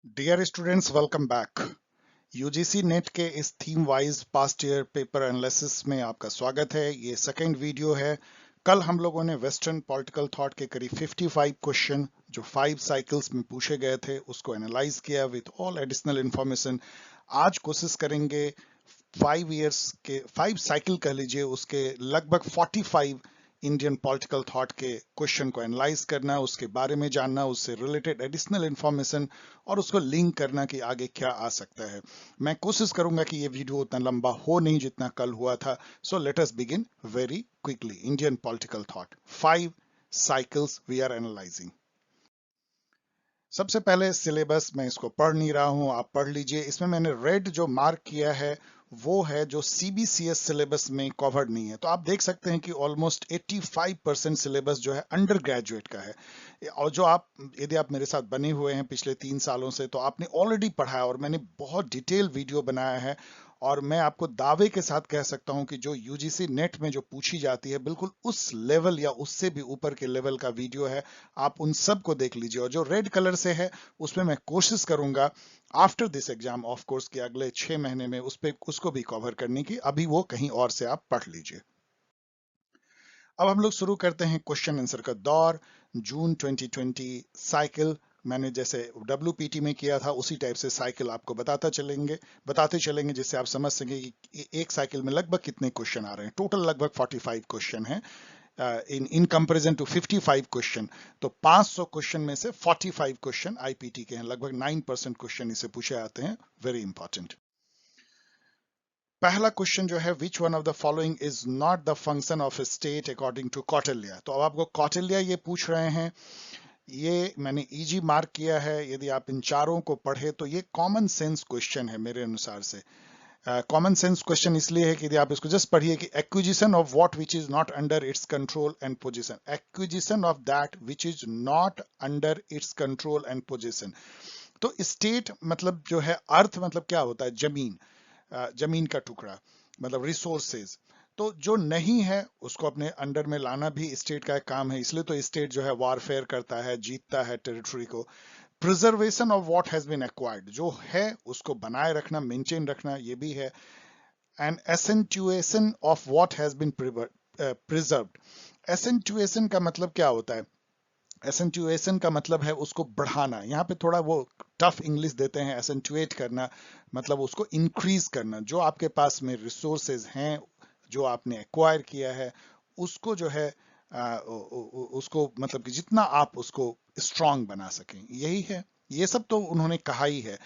Dear students, welcome back. UGC NET के इस theme wise past year paper analysis में आपका स्वागत है। ये सेकंड वीडियो है। कल हम लोगों ने वेस्टर्न पॉलिटिकल थॉट के करीब 55 क्वेश्चन जो 5 साइकिल्स में पूछे गए थे उसको एनालाइज किया विद ऑल एडिशनल इंफॉर्मेशन। आज कोशिश करेंगे 5 इयर्स के 5 साइकिल कह लीजिए उसके लगभग 45 इंडियन पॉलिटिकल थॉट के क्वेश्चन को एनालाइज करना, उसके बारे में जानना, उससे रिलेटेड एडिशनल इंफॉर्मेशन और उसको लिंक करना कि आगे क्या आ सकता है। मैं कोशिश करूंगा कि ये वीडियो उतना लंबा हो नहीं जितना कल हुआ था। So let us begin very quickly. Indian political thought, 5 cycles we are analysing. सबसे पहले सिलेबस, मैं इसको पढ़ नहीं रहा हूं, आप पढ़ लीजिए। इसमें मैंने रेड जो मार्क किया है वो है जो सीबीसीएस सिलेबस में कवर्ड नहीं है। तो आप देख सकते हैं कि ऑलमोस्ट 85% सिलेबस जो है अंडर ग्रेजुएट का है। और जो आप, यदि आप मेरे साथ बने हुए हैं पिछले 3 सालों से, तो आपने ऑलरेडी पढ़ा है और मैंने बहुत डिटेल वीडियो बनाया है। और मैं आपको दावे के साथ कह सकता हूं कि जो यूजीसी नेट में जो पूछी जाती है बिल्कुल उस लेवल या उससे भी ऊपर के लेवल का वीडियो है। आप उन सब को देख लीजिए। और जो रेड कलर से है उसमें मैं कोशिश करूंगा after this exam of course के अगले 6 महीने में उस पे उसको भी कवर करने की। अभी वो कहीं और से आप पढ़ लीजिए। अब हम लोग शुरू करते हैं क्वेश्चन आंसर का दौर। जून 2020 साइकिल मैंने जैसे WPT में किया था उसी टाइप से साइकिल आपको बताते चलेंगे जिससे आप समझ सकें कि एक साइकिल में लगभग कितने क्वेश्चन आ रहे हैं। टोटल लगभग 45 क्वेश्चन है इन कंपैरिजन टू 55 क्वेश्चन। तो 500 क्वेश्चन में से 45 क्वेश्चन आईपीटी के हैं। लगभग 9% क्वेश्चन इसे पूछे आते हैं। Very important. पहला क्वेश्चन जो है, which one of the following is not the function of a state according to Kautilya. तो अब आपको कौटिल्य ये पूछ रहे हैं। ये मैंने इजी मार्क किया है। यदि आप इन चारों को पढ़े तो ये कॉमन सेंस क्वेश्चन है मेरे अनुसार से। कॉमन सेंस क्वेश्चन इसलिए है कि यदि आप इसको जस्ट पढ़िए कि acquisition of what which is not under its control and position, acquisition of that which is not under its control and position. तो स्टेट मतलब जो है, अर्थ मतलब क्या होता है? जमीन, जमीन का टुकड़ा मतलब रिसोर्सेज। तो जो नहीं है उसको अपने अंडर में लाना भी स्टेट का एक काम है। इसलिए तो स्टेट जो है वॉरफेयर करता है, जीतता है टेरिटरी को। Preservation of what has been acquired, जो है उसको बनाए रखना, मेंटेन रखना, ये भी है। And accentuation of what has been preserved. Accentuation का मतलब क्या होता है? एसेंटुएशन का मतलब है उसको बढ़ाना। यहाँ पे थोड़ा वो टफ इंग्लिश देते हैं। एसेंटुएट करना मतलब उसको इंक्रीज करना। जो आपके पास में रिसोर्सेज हैं, जो आपने एक्वायर किया है, उसको जो है उसको मतलब कि जितना आप उसको स्ट्रांग बना सकें, यही है। ये सब तो उन्होंने कहा ही है।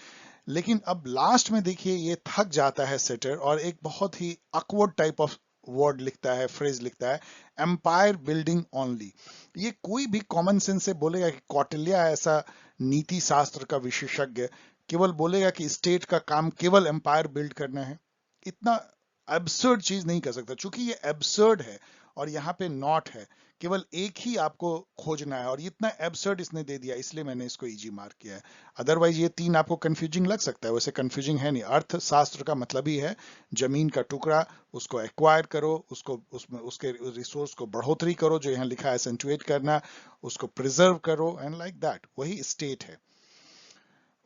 लेकिन अब लास्ट में देखिए ये थक जाता है सेटर और एक बहुत ही अकवर्ड टाइप ऑफ वर्ड लिखता है, फ्रेज लिखता है, एम्पायर बिल्डिंग ओनली। ये कोई भी कॉमन सेंस से बोलेगा कि कौटिल्य ऐसा नीति शास्त्र का विशेषज्ञ केवल बोलेगा कि स्टेट का काम केवल एम्पायर बिल्ड करना है, इतना एब्सर्ड चीज नहीं कर सकता। चूंकि ये एब्सर्ड है और यहाँ पे नॉट है, केवल एक ही आपको खोजना है और इतना एब्सर्ड इसने दे दिया, इसलिए मैंने इसको इजी मार्क किया है। अदरवाइज ये तीन आपको कंफ्यूजिंग लग सकता है, वैसे कंफ्यूजिंग है नहीं। अर्थशास्त्र का मतलब ही है जमीन का टुकड़ा, उसको एक्वायर करो, उसको उसमें उसके रिसोर्स को बढ़ोतरी करो, जो यहाँ लिखा है एसेंटुएट करना, उसको प्रिजर्व करो एंड लाइक दैट, वही स्टेट है।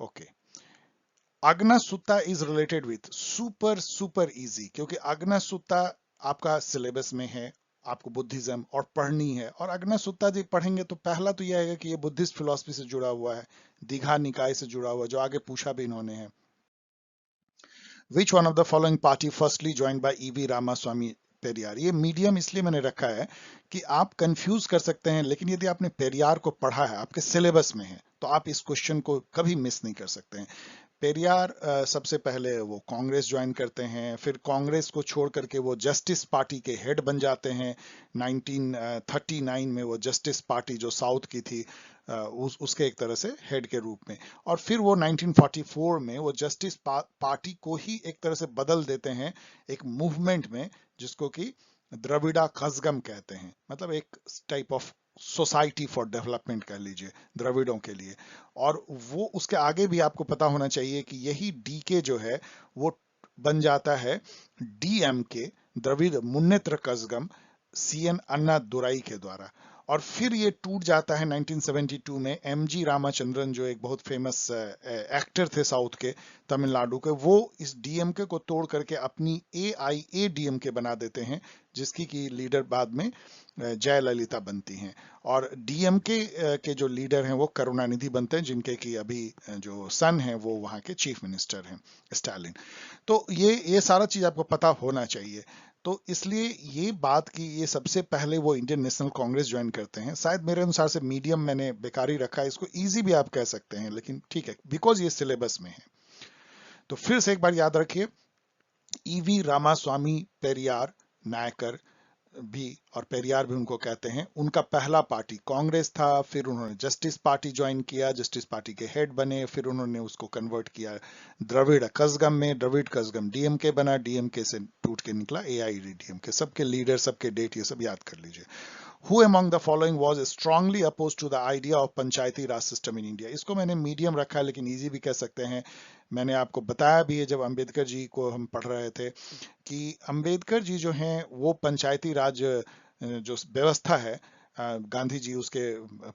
Okay. Agganna Sutta is related with, super super easy, क्योंकि आगना सुत्ता आपका सिलेबस में है, आपको बुद्धिज्म और पढ़नी है। और आगना सुत्ता जी पढ़ेंगे तो पहला तो यह आएगा कि ये बुद्धिस्ट फिलॉसफी से जुड़ा हुआ है, दीघा निकाय से जुड़ा हुआ, जो आगे पूछा भी इन्होंने है। Which one of the following party firstly joined by EV Ramaswamy Periyar. ये मीडियम इसलिए मैंने रखा है कि आप कंफ्यूज कर सकते हैं, लेकिन यदि आपने पेरियार को पढ़ा है, आपके सिलेबस में है, तो आप इस क्वेश्चन को कभी मिस नहीं कर सकते हैं। पेरियार सबसे पहले वो कांग्रेस ज्वाइन करते हैं, फिर कांग्रेस को छोड़ करके वो जस्टिस पार्टी के हेड बन जाते हैं। 1939 में वो जस्टिस पार्टी जो साउथ की थी, उसके एक तरह से हेड के रूप में। और फिर वो 1944 में वो जस्टिस पार्टी को ही एक तरह से बदल देते हैं एक मूवमेंट में, जिसको कि द्रविड़ा कज़गम कहते हैं। मतलब एक type of society for development कह लीजिए द्रविड़ों के लिए। और वो उसके आगे भी आपको पता होना चाहिए कि यही डीके जो है वो बन जाता है डीएमके, द्रविड़ मुन्नेत्र कज़गम, सीएन अन्ना दुराई के द्वारा। और फिर ये टूट जाता है 1972 में। एमजी रामाचंद्रन जो एक बहुत फेमस एक्टर थे साउथ के, तमिलनाडु के, वो इस डीएमके को तोड़ करके अपनी एआईएडीएमके बना देते हैं, जिसकी की लीडर बाद में जयललिता बनती हैं। और डीएमके के जो लीडर हैं वो करुणानिधि बनते हैं, जिनके की अभी जो सन है वो वहां के चीफ मिनिस्टर हैं, स्टालिन। तो ये सारा चीज आपको पता होना चाहिए। तो इसलिए ये बात की ये सबसे पहले वो इंडियन नेशनल कांग्रेस ज्वाइन करते हैं। शायद मेरे अनुसार से मीडियम मैंने बेकार ही रखा है, इसको इजी भी आप कह सकते हैं, लेकिन ठीक है बिकॉज ये सिलेबस में है। तो फिर से एक बार याद रखिए, ईवी रामास्वामी पेरियार नायकर भी, और पेरियार भी उनको कहते हैं, उनका पहला पार्टी कांग्रेस था। फिर उन्होंने जस्टिस पार्टी ज्वाइन किया, जस्टिस पार्टी के हेड बने। फिर उन्होंने उसको कन्वर्ट किया द्रविड़ कज़गम में, द्रविड़ कज़गम डीएमके बना, डीएमके से टूट के निकला एआईएडीएमके। सबके लीडर, सबके डेट ये सब याद कर लीजिए। Who among the following was strongly opposed to the idea of Panchayati Raj system in India? इसको मैंने मीडियम रखा है, लेकिन इजी भी कह सकते हैं। मैंने आपको बताया भी है जब अंबेडकर जी को हम पढ़ रहे थे कि अंबेडकर जी जो हैं वो पंचायती राज जो व्यवस्था है, गांधी जी उसके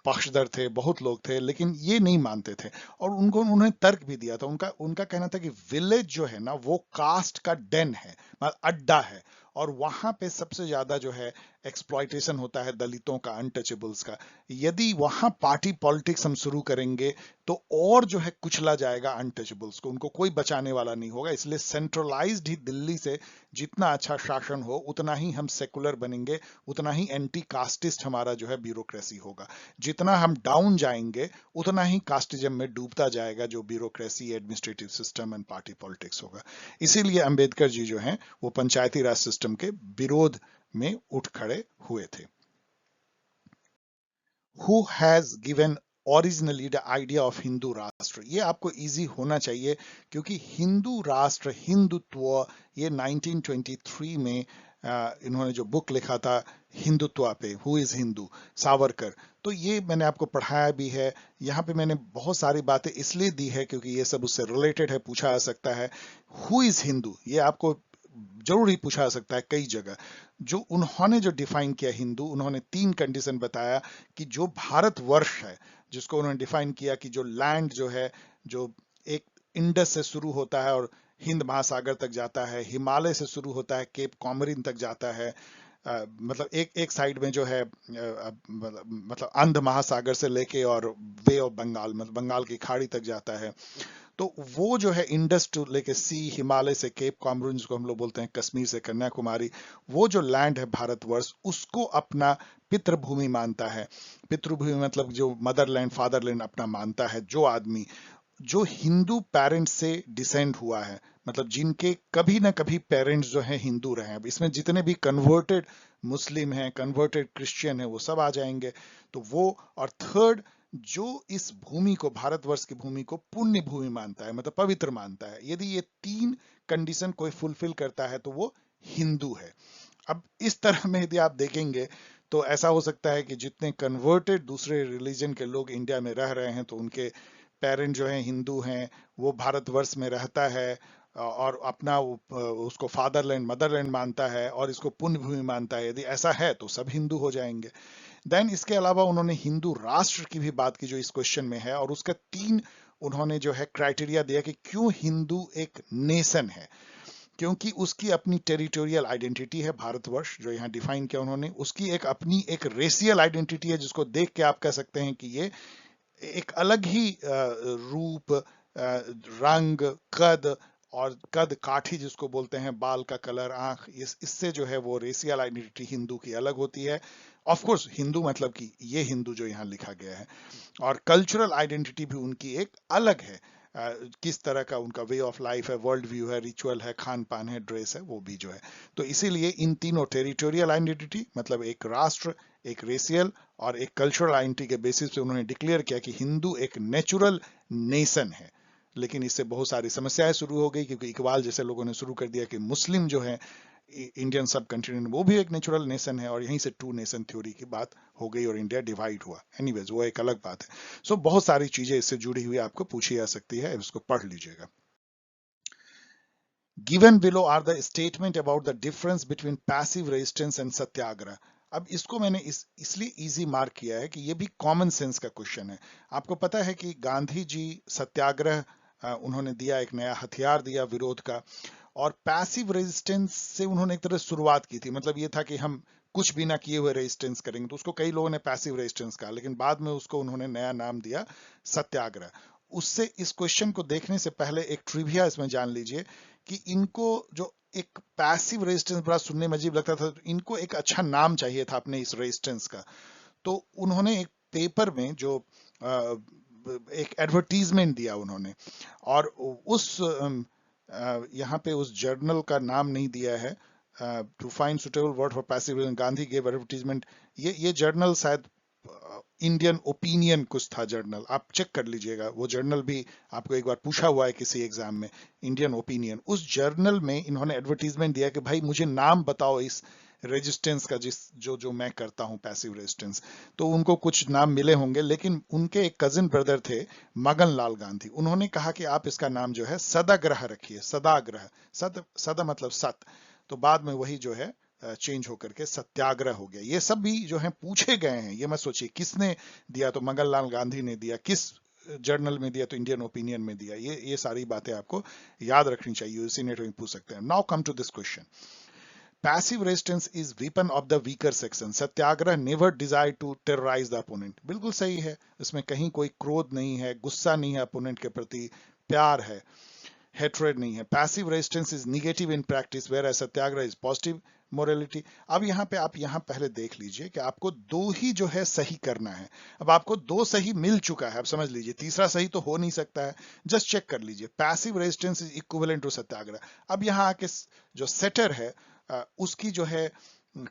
पक्षधर थे, बहुत लोग थे, लेकिन ये नहीं मानते थे। और उनको उन्होंने तर्क भी दिया था। उनका उनका कहना था कि विलेज जो है ना वो कास्ट का डेन है, मतलब अड्डा है, और वहां पे सबसे ज्यादा जो है एक्सप्लॉयटेशन होता है दलितों का, अनटचेबल्स का। यदि वहां पार्टी पॉलिटिक्स हम शुरू करेंगे तो और जो है कुचला जाएगा अनटचेबल्स को, उनको कोई बचाने वाला नहीं होगा। इसलिए सेंट्रलाइज्ड ही दिल्ली से जितना अच्छा शासन हो उतना ही हम सेकुलर बनेंगे, उतना ही एंटी कास्टिस्ट हमारा जो है ब्यूरोक्रेसी होगा। जितना हम डाउन जाएंगे उतना ही कास्टिज्म में डूबता जाएगा जो bureaucracy, administrative system and party politics होगा। इसीलिए अंबेडकर जी जो हैं वो पंचायती राज सिस्टम के विरोध में उठ खड़े हुए थे। Who has given originally the idea of Hindu राष्ट्र? ये आपको इजी होना चाहिए, क्योंकि हिंदू राष्ट्र, हिंदुत्व, ये 1923 में इन्होंने जो बुक लिखा था हिंदुत्व पे, हु इज हिंदू, सावरकर, तो ये मैंने आपको पढ़ाया भी है। यहाँ पे मैंने बहुत सारी बातें इसलिए दी है क्योंकि ये सब उससे रिलेटेड है, पूछा जा सकता है। हु इज हिंदू ये आपको जरूर ही पूछा जा सकता है कई जगह। जो उन्होंने जो डिफाइन किया हिंदू, उन्होंने 3 कंडीशन बताया कि जो भारतवर्ष है, जिसको उन्होंने डिफाइन किया कि जो लैंड जो है, जो एक इंडस से शुरू होता है और हिंद महासागर तक जाता है, हिमालय से शुरू होता है, केप कॉमरिन तक जाता है, मतलब एक साइड में जो है मतलब अंध महासागर से लेके और वे ऑफ बंगाल, मतलब बंगाल की खाड़ी तक जाता है। तो वो जो है इंडस टू लेके सी, हिमालय से केप कॉमरून, जिसको हम लोग बोलते हैं कश्मीर से कन्याकुमारी, वो जो लैंड है भारतवर्ष, उसको अपना पितृभूमि मानता है। पितृभूमि मतलब जो मदरलैंड, फादरलैंड अपना मानता है जो आदमी, जो हिंदू पेरेंट्स से डिसेंड हुआ है, मतलब जिनके कभी ना कभी पेरेंट्स जो हैं हिंदू रहे हैं। अब इसमें जितने भी कन्वर्टेड मुस्लिम हैं, कन्वर्टेड क्रिश्चियन हैं, वो सब आ जाएंगे। तो वो, और थर्ड, जो इस भूमि को, भारतवर्ष की भूमि को पुण्य भूमि मानता है, मतलब पवित्र मानता है। यदि ये 3 कंडीशन कोई फुलफिल करता है तो वो हिंदू है। अब इस तरह में यदि आप देखेंगे तो ऐसा हो सकता है कि जितने कन्वर्टेड दूसरे रिलीजन के लोग इंडिया में रह रहे हैं, तो उनके पेरेंट जो हैं हिंदू हैं, वो भारतवर्ष में रहता है और अपना उसको फादरलैंड, मदरलैंड मानता है और इसको पुण्य भूमि मानता है। यदि ऐसा है तो सब हिंदू हो जाएंगे। देन इसके अलावा उन्होंने हिंदू राष्ट्र की भी बात की जो इस क्वेश्चन में है, और उसका 3 उन्होंने जो है क्राइटेरिया दिया कि क्यों हिंदू एक नेशन है। क्योंकि उसकी अपनी टेरिटोरियल आइडेंटिटी है भारतवर्ष, जो यहाँ डिफाइन किया उन्होंने। उसकी एक अपनी एक रेशियल आइडेंटिटी है, जिसको देख के आप कह सकते हैं कि ये एक अलग ही रूप, रंग, कद, और कद काठी जिसको बोलते हैं, बाल का कलर, आंख, इससे जो है वो रेशियल आइडेंटिटी हिंदू की अलग होती है। ऑफ कोर्स हिंदू मतलब कि ये हिंदू जो यहाँ लिखा गया है। और कल्चरल आइडेंटिटी भी उनकी एक अलग है। किस तरह का उनका वे ऑफ लाइफ है, वर्ल्ड व्यू है, रिचुअल है, खान पान है, ड्रेस है, वो भी जो है। तो इसीलिए इन तीनों, टेरिटोरियल आइडेंटिटी मतलब एक राष्ट्र, एक रेशियल और एक कल्चरल आइडेंटिटी के बेसिस पे उन्होंने डिक्लेयर किया कि हिंदू एक नेचुरल नेशन है। लेकिन इससे बहुत सारी समस्याएं शुरू हो गई, क्योंकि इकबाल जैसे लोगों ने शुरू कर दिया कि मुस्लिम जो है इंडियन सब कंटिनेंट, वो भी एक नेचुरल नेशन है, और यहीं से 2 नेशन थ्योरी की बात हो गई और इंडिया डिवाइड हुआ। एनीवेज वो एक अलग बात है। सो बहुत सारी चीजें इससे जुड़ी हुई आपको पूछी जा सकती है, इसको पढ़ लीजिएगा। Given below are the statement about the difference between passive resistance and satyagraha. अब इसको मैंने इसलिए इजी मार्क किया है कि ये भी कॉमन सेंस का क्वेश्चन है। आपको पता है कि गांधी जी सत्याग्रह उन्होंने दिया, एक नया हथियार दिया विरोध का, और पैसिव रेजिस्टेंस से उन्होंने एक तरह शुरुआत की थी। मतलब ये था कि हम कुछ भी ना किए हुए रेजिस्टेंस करेंगे, तो उसको कई लोगों ने पैसिव रेजिस्टेंस कहा, लेकिन बाद में उसको उन्होंने नया नाम दिया सत्याग्रह। उससे इस क्वेश्चन को देखने से पहले एक ट्रिविया इसमें जान लीजिए कि इनको जो एक पैसिव रेजिस्टेंस बड़ा सुनने में अजीब लगता था, तो इनको एक अच्छा नाम चाहिए था अपने इस रेजिस्टेंस का। तो उन्होंने एक पेपर में जो एक एडवर्टीजमेंट दिया उन्होंने, और उस यहाँ पे उस जर्नल का नाम नहीं दिया है, to find suitable word for passive Gandhi gave advertisement. ये जर्नल शायद इंडियन ओपिनियन कुछ था जर्नल, आप चेक कर लीजिएगा, वो जर्नल भी आपको एक बार पूछा हुआ है किसी एग्जाम में, इंडियन ओपिनियन। उस जर्नल में इन्होंने एडवर्टीजमेंट दिया कि भाई मुझे नाम बताओ इस रेजिस्टेंस का, जिस जो जो मैं करता हूं पैसिव रेजिस्टेंस। तो उनको कुछ नाम मिले होंगे, लेकिन उनके एक कजिन ब्रदर थे मगन लाल गांधी, उन्होंने कहा कि आप इसका नाम जो है सदाग्रह रखिए, सदाग्रह, सदा मतलब सत। तो बाद में वही जो है चेंज होकर के सत्याग्रह हो गया। ये सब भी जो है पूछे गए हैं, ये मत सोचिए किसने दिया, तो मंगललाल गांधी ने दिया, किस जर्नल में दिया, तो इंडियन ओपिनियन में दिया। ये सारी बातें आपको याद रखनी चाहिए, इसी नेट में पूछ सकते हैं। Now come to this question, passive resistance is weapon of the weaker section, Satyagraha never desire to terrorise the opponent. बिल्कुल सही है, इसमें कहीं कोई क्रोध नहीं है, गुस्सा नहीं है अपोनेंट के प्रति, प्यार है, हेट्रेड नहीं है। Passive resistance is negative in practice whereas Satyagraha is positive morality. अब यहाँ पे आप यहाँ पहले देख लीजिए कि आपको दो ही जो है सही करना है। अब आपको दो सही मिल चुका है, अब समझ लीजिए तीसरा सही तो हो नहीं सकता है, जस्ट चेक कर लीजिए। Passive resistance is equivalent to satyagraha. अब यहाँ आके जो सेटर है उसकी जो है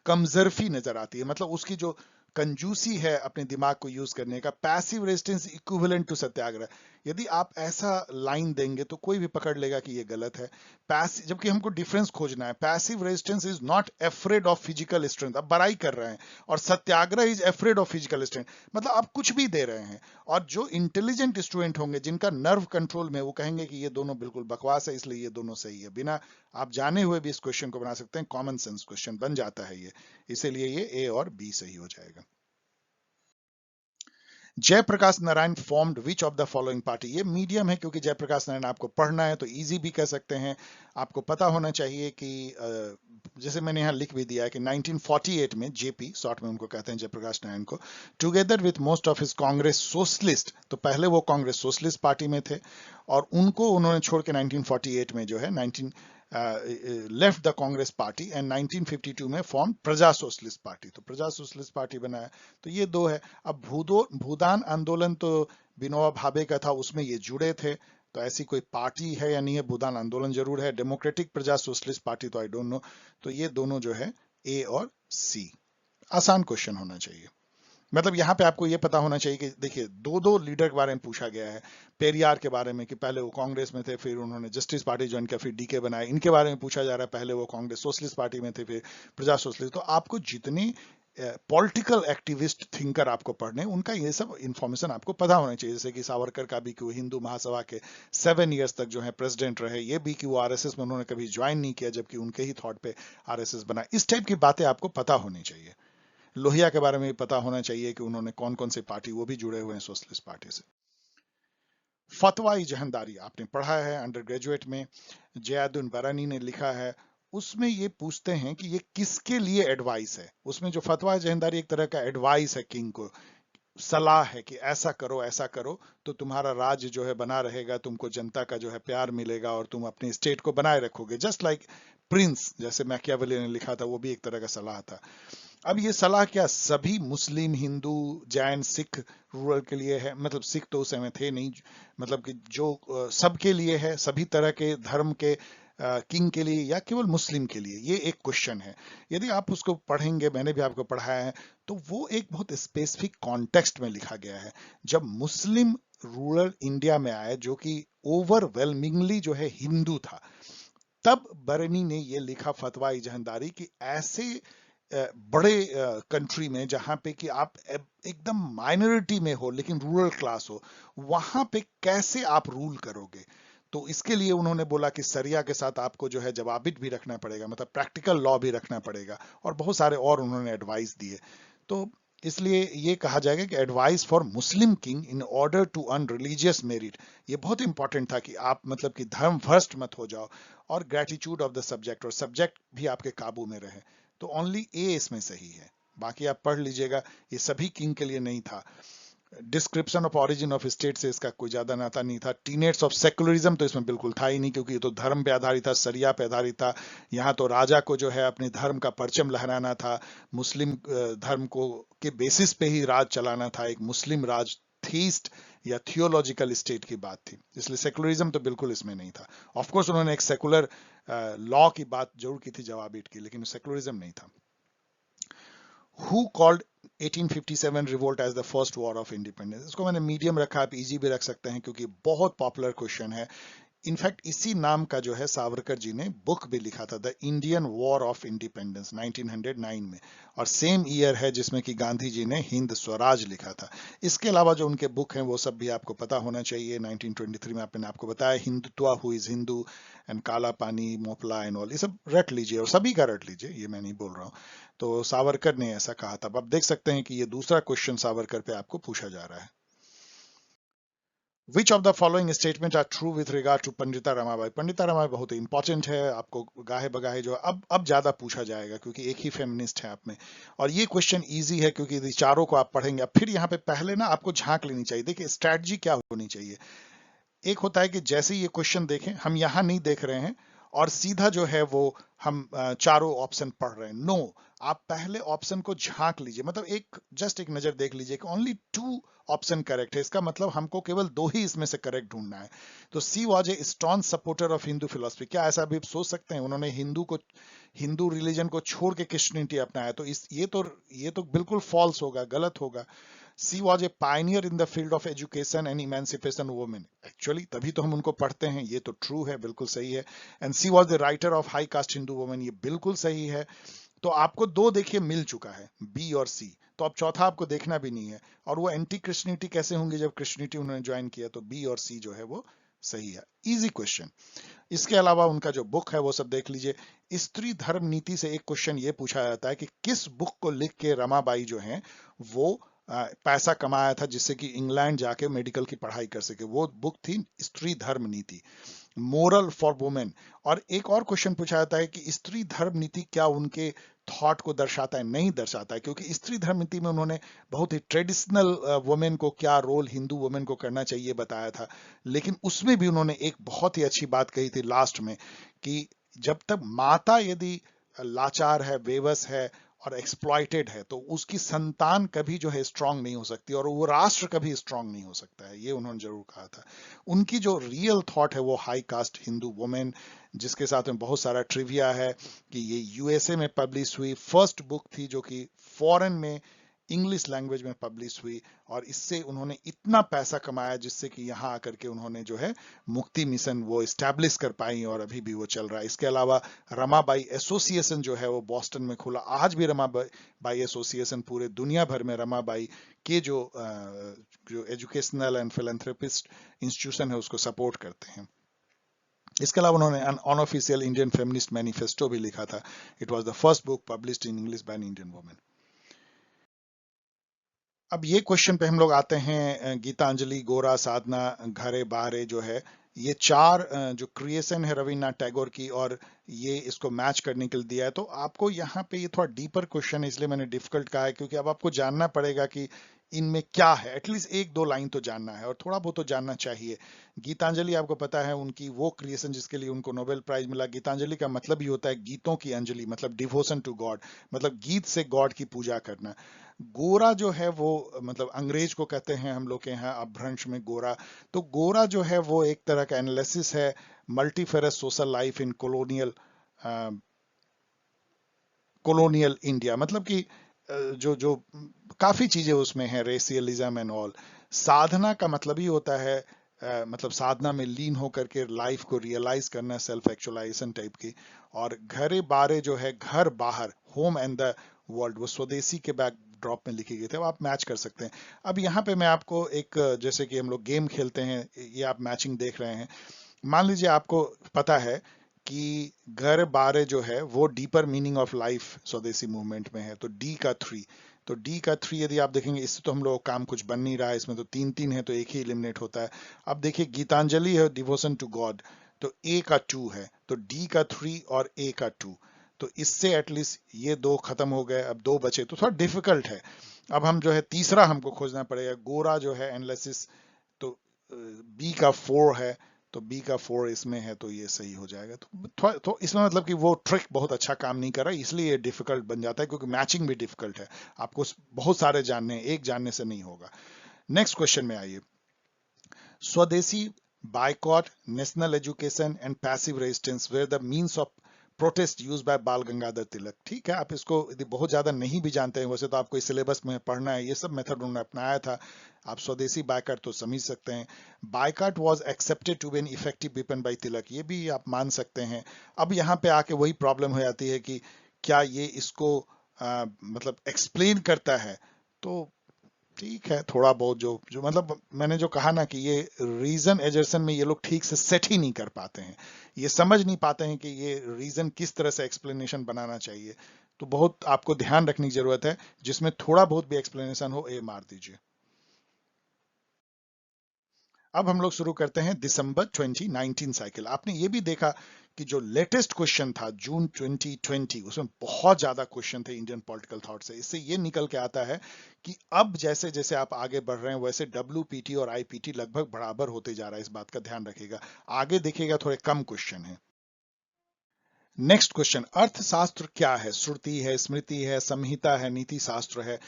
कमजरफी नजर आती है, मतलब उसकी जो कंजूसी है अपने दिमाग को यूज करने का। पैसिव रेजिस्टेंस इक्विवेलेंट टू सत्याग्रह, यदि आप ऐसा लाइन देंगे तो कोई भी पकड़ लेगा कि ये गलत है। पैसिव, जबकि हमको डिफरेंस खोजना है। Passive resistance is not afraid of physical strength, अब बड़ाई कर रहे हैं, और satyagraha is afraid of physical strength, मतलब आप कुछ भी दे रहे हैं। और जो इंटेलिजेंट स्टूडेंट होंगे, जिनका नर्व कंट्रोल में, वो कहेंगे कि ये दोनों बिल्कुल बकवास है, इसलिए ये दोनों सही है। बिना आप जाने हुए भी इस क्वेश्चन को बना सकते हैं, कॉमन सेंस क्वेश्चन बन जाता है ये, इसीलिए ये ए और बी सही हो जाएगा। Jayaprakash Narayan formed which of the following party, ये मीडियम है क्योंकि जयप्रकाश नारायण आपको पढ़ना है तो इजी भी कह सकते हैं। आपको पता होना चाहिए कि जैसे मैंने यहाँ लिख भी दिया है कि 1948 में जेपी, शॉर्ट में उनको कहते हैं जयप्रकाश नारायण को, together with most of his Congress socialist, तो पहले वो कांग्रेस सोशलिस्ट पार्टी में थे, और उनको उन्होंने छोड़ के 1948 में जो है left the Congress party, and 1952 में फॉर्म प्रजा सोशलिस्ट पार्टी, तो प्रजा सोशलिस्ट पार्टी बनाया। तो ये दो है। अब भूदान आंदोलन तो विनोबा भावे का था, उसमें ये जुड़े थे, तो ऐसी कोई पार्टी है या नहीं है, भूदान आंदोलन जरूर है। डेमोक्रेटिक प्रजा सोशलिस्ट पार्टी तो आई डोंट नो। तो ये दोनों जो है ए और सी, आसान क्वेश्चन होना चाहिए। मतलब यहाँ पे आपको ये पता होना चाहिए कि देखिए दो दो लीडर के बारे में पूछा गया है, पेरियार के बारे में कि पहले वो कांग्रेस में थे, फिर उन्होंने जस्टिस पार्टी ज्वाइन किया, फिर डीके बनाया, इनके बारे में पूछा जा रहा है, पहले वो कांग्रेस सोशलिस्ट पार्टी में थे, फिर प्रजा सोशलिस्ट। तो आपको जितनी पॉलिटिकल एक्टिविस्ट थिंकर आपको पढ़ने, उनका ये सब इंफॉर्मेशन आपको पता होना चाहिए। जैसे कि सावरकर का भी कि वो हिंदू महासभा के 7 ईयर्स तक जो है प्रेसिडेंट रहे, ये भी कि वो आरएसएस में उन्होंने कभी ज्वाइन नहीं किया, जबकि उनके ही थॉट पे आरएसएस बना। इस टाइप की बातें आपको पता होनी चाहिए। लोहिया के बारे में भी पता होना चाहिए कि उन्होंने कौन कौन सी पार्टी, वो भी जुड़े हुए हैं सोशलिस्ट पार्टी से। फतवाई जहनदारी आपने पढ़ा है अंडर ग्रेजुएट में, जयादुन बरानी ने लिखा है। उसमें ये पूछते हैं कि ये किसके लिए एडवाइस है। उसमें जो फतवा जहनदारी एक तरह का एडवाइस है, किंग को सलाह है कि ऐसा करो तो तुम्हारा राज्य जो है बना रहेगा, तुमको जनता का जो है प्यार मिलेगा, और तुम अपने स्टेट को बनाए रखोगे, जस्ट लाइक प्रिंस, जैसे मैकियावेली ने लिखा था, वो भी एक तरह का सलाह था। अब ये सलाह क्या सभी मुस्लिम, हिंदू, जैन, सिख रूरल के लिए है? मतलब सिख तो उस समय थे नहीं, मतलब कि जो सबके लिए है, सभी तरह के धर्म के किंग के लिए, या केवल मुस्लिम के लिए, ये एक क्वेश्चन है। यदि आप उसको पढ़ेंगे, मैंने भी आपको पढ़ाया है, तो वो एक बहुत स्पेसिफिक कॉन्टेक्स्ट में लिखा गया है। जब मुस्लिम रूरल इंडिया में आए, जो कि ओवरवेलमिंगली जो है हिंदू था, तब बरनी ने ये लिखा फतवा जहनदारी कि ऐसे बड़े कंट्री में जहां पे कि आप एकदम माइनॉरिटी में हो लेकिन रूरल क्लास हो, वहां पे कैसे आप रूल करोगे। तो इसके लिए उन्होंने बोला कि सरिया के साथ आपको जो है जवाबित भी रखना पड़ेगा, मतलब प्रैक्टिकल लॉ भी रखना पड़ेगा, और बहुत सारे और उन्होंने एडवाइस दिए। तो इसलिए ये कहा जाएगा कि advice for Muslim king in order to earn religious merit, ये बहुत इंपॉर्टेंट था कि आप मतलब कि धर्म भ्रष्ट मत हो जाओ, और ग्रेटिट्यूड ऑफ द सब्जेक्ट, और सब्जेक्ट भी आपके काबू में रहे। तो ओनली ए इसमें सही है, बाकी आप पढ़ लीजिएगा, ये सभी किंग के लिए नहीं था। Description of origin of state से इसका कोई ज्यादा नाता नहीं था। टीनेट्स ऑफ सेकुलरिज्म तो इसमें बिल्कुल था ही नहीं, क्योंकि ये तो धर्म पे आधारित था, सरिया पे आधारित था। यहाँ तो राजा को जो है अपने धर्म का परचम लहराना था, मुस्लिम धर्म को के बेसिस पे ही राज चलाना था, एक मुस्लिम राज, थीस्ट या थियोलॉजिकल स्टेट की बात थी, इसलिए सेकुलरिज्म तो बिल्कुल इसमें नहीं था। ऑफकोर्स उन्होंने एक सेकुलर लॉ की बात जरूर की थी जवाबीट की, लेकिन सेकुलरिज्म नहीं था। Who called 1857 revolt as the first war of independence? इसको मैंने मीडियम रखा, आप इजी भी रख सकते हैं, क्योंकि बहुत पॉपुलर क्वेश्चन है। इनफैक्ट इसी नाम का जो है सावरकर जी ने बुक भी लिखा था, the Indian war of independence 1909 में, और सेम ईयर है जिसमें कि गांधी जी ने हिंद स्वराज लिखा था। इसके अलावा जो उनके बुक हैं वो सब भी आपको पता होना चाहिए। 1923 में मैंने आपको बताया Hindutva, who is Hindu, and काला पानी, मोपला एंड ऑल, ये सब रट लीजिए, और सभी का रट लीजिए, ये मैं नहीं बोल रहा हूँ। तो सावरकर ने ऐसा कहा था। अब आप देख सकते हैं कि ये दूसरा क्वेश्चन सावरकर पे आपको पूछा जा रहा है। Which of the following statement are true with regard to Pandita Ramabai? Pandita Ramabai बहुत इंपॉर्टेंट है, आपको गाहे बगाहे जो अब ज्यादा पूछा जाएगा, क्योंकि एक ही फेमिनिस्ट है आप में, और ये क्वेश्चन इजी है क्योंकि विचारों को आप पढ़ेंगे। अब फिर यहाँ पे पहले ना आपको झांक लेनी चाहिए, देखिए स्ट्रैटेजी क्या होनी चाहिए। एक होता है कि जैसे ये क्वेश्चन देखें, हम यहां नहीं देख रहे हैं और सीधा जो है वो हम चारों ऑप्शन पढ़ रहे हैं, नो, आप पहले ऑप्शन को झांक लीजिए, मतलब एक जस्ट एक नजर देख लीजिए कि ओनली 2 ऑप्शन करेक्ट है, इसका मतलब हमको केवल 2 ही इसमें से करेक्ट ढूंढना है। तो she was a strong supporter of Hindu philosophy, क्या ऐसा भी सोच सकते हैं? उन्होंने हिंदू रिलीजन को छोड़ के क्रिश्चियनिटी अपनाया, तो ये तो बिल्कुल फॉल्स होगा, गलत होगा। She was a pioneer in the field of education and emancipation of women. Actually, तभी तो हम उनको पढ़ते हैं, ये तो ट्रू है, बिल्कुल सही है। And she was the writer of high caste Hindu women, ये बिल्कुल सही है। तो आपको 2 देखिए मिल चुका है, बी और सी, तो अब चौथा आपको देखना भी नहीं है। और वो एंटी क्रिश्चियनिटी कैसे होंगे जब क्रिश्चियनिटी उन्होंने ज्वाइन किया? तो बी और सी जो है वो सही है, इजी क्वेश्चन। इसके अलावा उनका जो बुक है वो सब देख लीजिए। स्त्री धर्म नीति से एक क्वेश्चन ये पूछा जाता है कि किस बुक को लिख के रमाबाई जो है वो पैसा कमाया था जिससे कि इंग्लैंड जाके मेडिकल की पढ़ाई कर सके? वो बुक थी स्त्री धर्म नीति, मोरल फॉर वुमेन। और एक और क्वेश्चन पूछा जाता है कि स्त्री धर्म नीति क्या उनके थॉट को दर्शाता है? नहीं दर्शाता है, क्योंकि स्त्री धर्म नीति में उन्होंने बहुत ही ट्रेडिशनल वुमेन को क्या रोल हिंदू वुमेन को करना चाहिए बताया था। लेकिन उसमें भी उन्होंने एक बहुत ही अच्छी बात कही थी लास्ट में, कि जब तक माता यदि लाचार है, बेबस है और एक्सप्लॉइटेड है, तो उसकी संतान कभी जो है स्ट्रांग नहीं हो सकती, और वो राष्ट्र कभी स्ट्रांग नहीं हो सकता है, ये उन्होंने जरूर कहा था। उनकी जो रियल थॉट है वो हाई कास्ट हिंदू वुमेन, जिसके साथ में बहुत सारा ट्रिविया है कि ये यूएसए में पब्लिश हुई फर्स्ट बुक थी जो कि फॉरेन में इंग्लिश लैंग्वेज में पब्लिश हुई, और इससे उन्होंने इतना पैसा कमाया जिससे कि यहाँ आकर के उन्होंने जो है मुक्ति मिशन वो इस्टेब्लिश कर पाई, और अभी भी वो चल रहा है। इसके अलावा रमाबाई एसोसिएशन जो है वो बॉस्टन में खुला, आज भी रमाबाई एसोसिएशन पूरे दुनिया भर में रमाबाई के जो एजुकेशनल एंड फिलैंथ्रोपिस्ट इंस्टीट्यूशन है उसको सपोर्ट करते हैं। इसके अलावा उन्होंने अनऑफिशियल इंडियन फेमिनिस्ट मैनिफेस्टो भी लिखा था। It was the first book published in English by an Indian woman. अब ये क्वेश्चन पे हम लोग आते हैं, गीतांजलि, गोरा, साधना, घरे बाहरे जो है, ये 4 जो क्रिएशन है रविन्द्रनाथ टैगोर की, और ये इसको मैच करने के लिए दिया है। तो आपको यहाँ पे ये थोड़ा डीपर क्वेश्चन है, इसलिए मैंने डिफिकल्ट कहा है, क्योंकि अब आपको जानना पड़ेगा कि इनमें क्या है, एटलीस्ट 1-2 लाइन तो जानना है, और थोड़ा बहुत तो जानना चाहिए। गीतांजलि आपको पता है उनकी वो क्रिएशन जिसके लिए उनको नोबेल प्राइज मिला। गीतांजलि का मतलब ही होता है गीतों की अंजलि, मतलब डिवोशन टू गॉड, मतलब गीत से गॉड की पूजा करना। गोरा जो है वो मतलब अंग्रेज को कहते हैं हम लोग के यहाँ अपभ्रंश में गोरा। तो गोरा जो है वो एक तरह का एनालिसिस है multifarious social life in colonial India, मतलब कि जो जो काफी चीजें उसमें हैं, रेसियलिज्म एंड ऑल। साधना का मतलब ही होता है मतलब साधना में लीन होकर के लाइफ को रियलाइज करना, सेल्फ एक्चुअलाइजेशन टाइप की। और घरे बारे जो है घर बाहर, होम एंड द वर्ल्ड, वो स्वदेशी के बैकड्रॉप में लिखे गए थे, वो आप मैच कर सकते हैं। अब यहाँ पे मैं आपको एक जैसे कि हम लोग गेम खेलते हैं, ये आप मैचिंग देख रहे हैं। मान लीजिए आपको पता है कि घर बारे जो है वो डीपर मीनिंग ऑफ लाइफ स्वदेशी मूवमेंट में है, तो डी का 3, तो डी का 3 यदि आप देखेंगे, इससे तो हम लोग काम कुछ बन नहीं रहा है, इसमें तो 3 3 है तो एक ही एलिमिनेट होता है। अब देखिए गीतांजलि है डिवोशन टू गॉड, तो ए का 2 है, तो डी का 3 और ए का 2, तो इससे एटलीस्ट ये दो खत्म हो गए, अब दो बचे, तो थोड़ा डिफिकल्ट है। अब हम जो है तीसरा हमको खोजना पड़ेगा, गोरा जो है एनालिसिस, तो बी का 4 है, तो बी का 4 इसमें है, तो ये सही हो जाएगा। तो थोड़ा तो इसमें मतलब कि वो ट्रिक बहुत अच्छा काम नहीं कर रहा, इसलिए ये डिफिकल्ट बन जाता है, क्योंकि मैचिंग भी डिफिकल्ट है, आपको बहुत सारे जानने हैं, एक जानने से नहीं होगा। नेक्स्ट क्वेश्चन में आइए, swadeshi boycott, national education and passive resistance were the means of protest use by Bal Gangadhar तिलक। ठीक है, आप इसको यदि बहुत ज्यादा नहीं भी जानते हैं, वैसे तो आपको इस सिलेबस में पढ़ना है, ये सब मेथड उन्होंने अपनाया था, आप स्वदेशी बायकॉट तो समझ सकते हैं। Boycott was accepted to be an effective weapon by Tilak, ये भी आप मान सकते हैं। अब यहाँ पे आके वही प्रॉब्लम हो जाती है कि क्या ये इसको मतलब एक्सप्लेन करता है, तो ठीक है, थोड़ा बहुत जो जो मतलब मैंने जो कहा ना कि ये रीजन एजर्सन में ये लोग ठीक से सेट ही नहीं कर पाते हैं, ये समझ नहीं पाते हैं कि ये रीजन किस तरह से एक्सप्लेनेशन बनाना चाहिए, तो बहुत आपको ध्यान रखने की जरूरत है, जिसमें थोड़ा बहुत भी एक्सप्लेनेशन हो ए मार दीजिए। अब हम लोग शुरू करते हैं दिसंबर 2019 साइकिल। आपने ये भी देखा कि जो लेटेस्ट क्वेश्चन था जून 2020, उसमें बहुत ज्यादा क्वेश्चन थे इंडियन पॉलिटिकल थॉट से, इससे ये निकल के आता है कि अब जैसे जैसे आप आगे बढ़ रहे हैं वैसे WPT और IPT लगभग बराबर होते जा रहा है, इस बात का ध्यान रखिएगा, आगे देखिएगा थोड़े कम क्वेश्चन है। नेक्स्ट क्वेश्चन, अर्थशास्त्र क्या है? श्रुति है, स्मृति है, संहिता है, नीति शास्त्र है।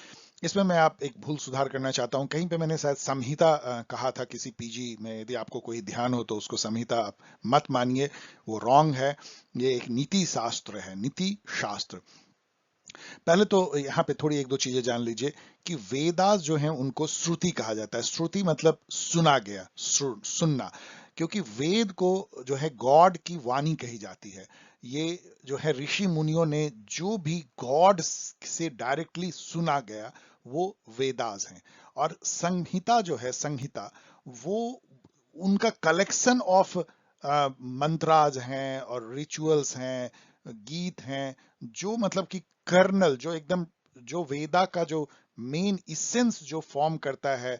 इसमें मैं आप एक भूल सुधार करना चाहता हूं, कहीं पे मैंने शायद संहिता कहा था किसी PG में, यदि आपको कोई ध्यान हो तो उसको संहिता आप मत मानिए, वो रॉन्ग है, ये एक नीति शास्त्र है, नीति शास्त्र। पहले तो यहाँ पे थोड़ी एक दो चीजें जान लीजिए कि वेदास जो हैं उनको श्रुति कहा जाता है, श्रुति मतलब सुना गया, सुनना, क्योंकि वेद को जो है गॉड की वाणी कही जाती है, ये जो है ऋषि मुनियों ने जो भी गॉड से डायरेक्टली सुना गया वो वेदास हैं। और संहिता जो है, संहिता वो उनका कलेक्शन ऑफ मंत्राज हैं और रिचुअल्स हैं, गीत हैं, जो मतलब कि कर्नल, जो एकदम जो वेदा का जो मेन इसेंस जो फॉर्म करता है,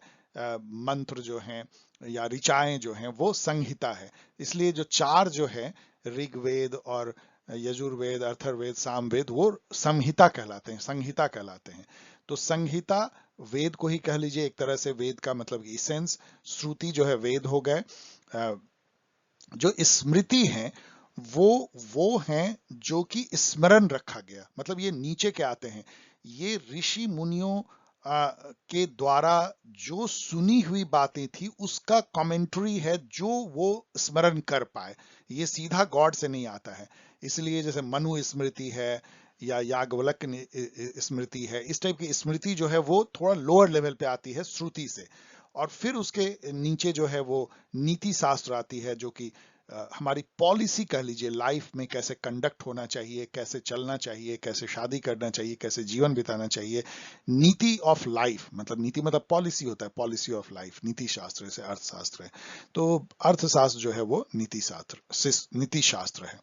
मंत्र जो हैं या ऋचाएं जो हैं, वो संहिता है। इसलिए जो चार जो है, ऋग्वेद और यजुर्वेद, अथर्ववेद, सामवेद, वो संहिता कहलाते हैं, संहिता कहलाते हैं। तो संहिता वेद को ही कह लीजिए एक तरह से, वेद का मतलब इसेंस, श्रुति जो है वेद हो गए, जो स्मृति है वो हैं जो कि स्मरण रखा गया, मतलब ये नीचे के आते हैं, ये ऋषि मुनियों के द्वारा जो सुनी हुई बातें थी उसका कमेंट्री है, जो वो स्मरण कर पाए, ये सीधा गॉड से नहीं आता है। इसलिए जैसे मनु स्मृति है या याज्ञवल्क्य स्मृति है, इस टाइप की स्मृति जो है वो थोड़ा लोअर लेवल पे आती है श्रुति से, और फिर उसके नीचे जो है वो नीति शास्त्र आती है, जो कि हमारी पॉलिसी कह लीजिए, लाइफ में कैसे कंडक्ट होना चाहिए, कैसे चलना चाहिए, कैसे शादी करना चाहिए, कैसे जीवन बिताना चाहिए, नीति ऑफ लाइफ, मतलब नीति मतलब पॉलिसी होता है, पॉलिसी ऑफ लाइफ, नीति शास्त्र से अर्थशास्त्र है, तो अर्थशास्त्र जो है वो नीति शास्त्र, नीति शास्त्र है।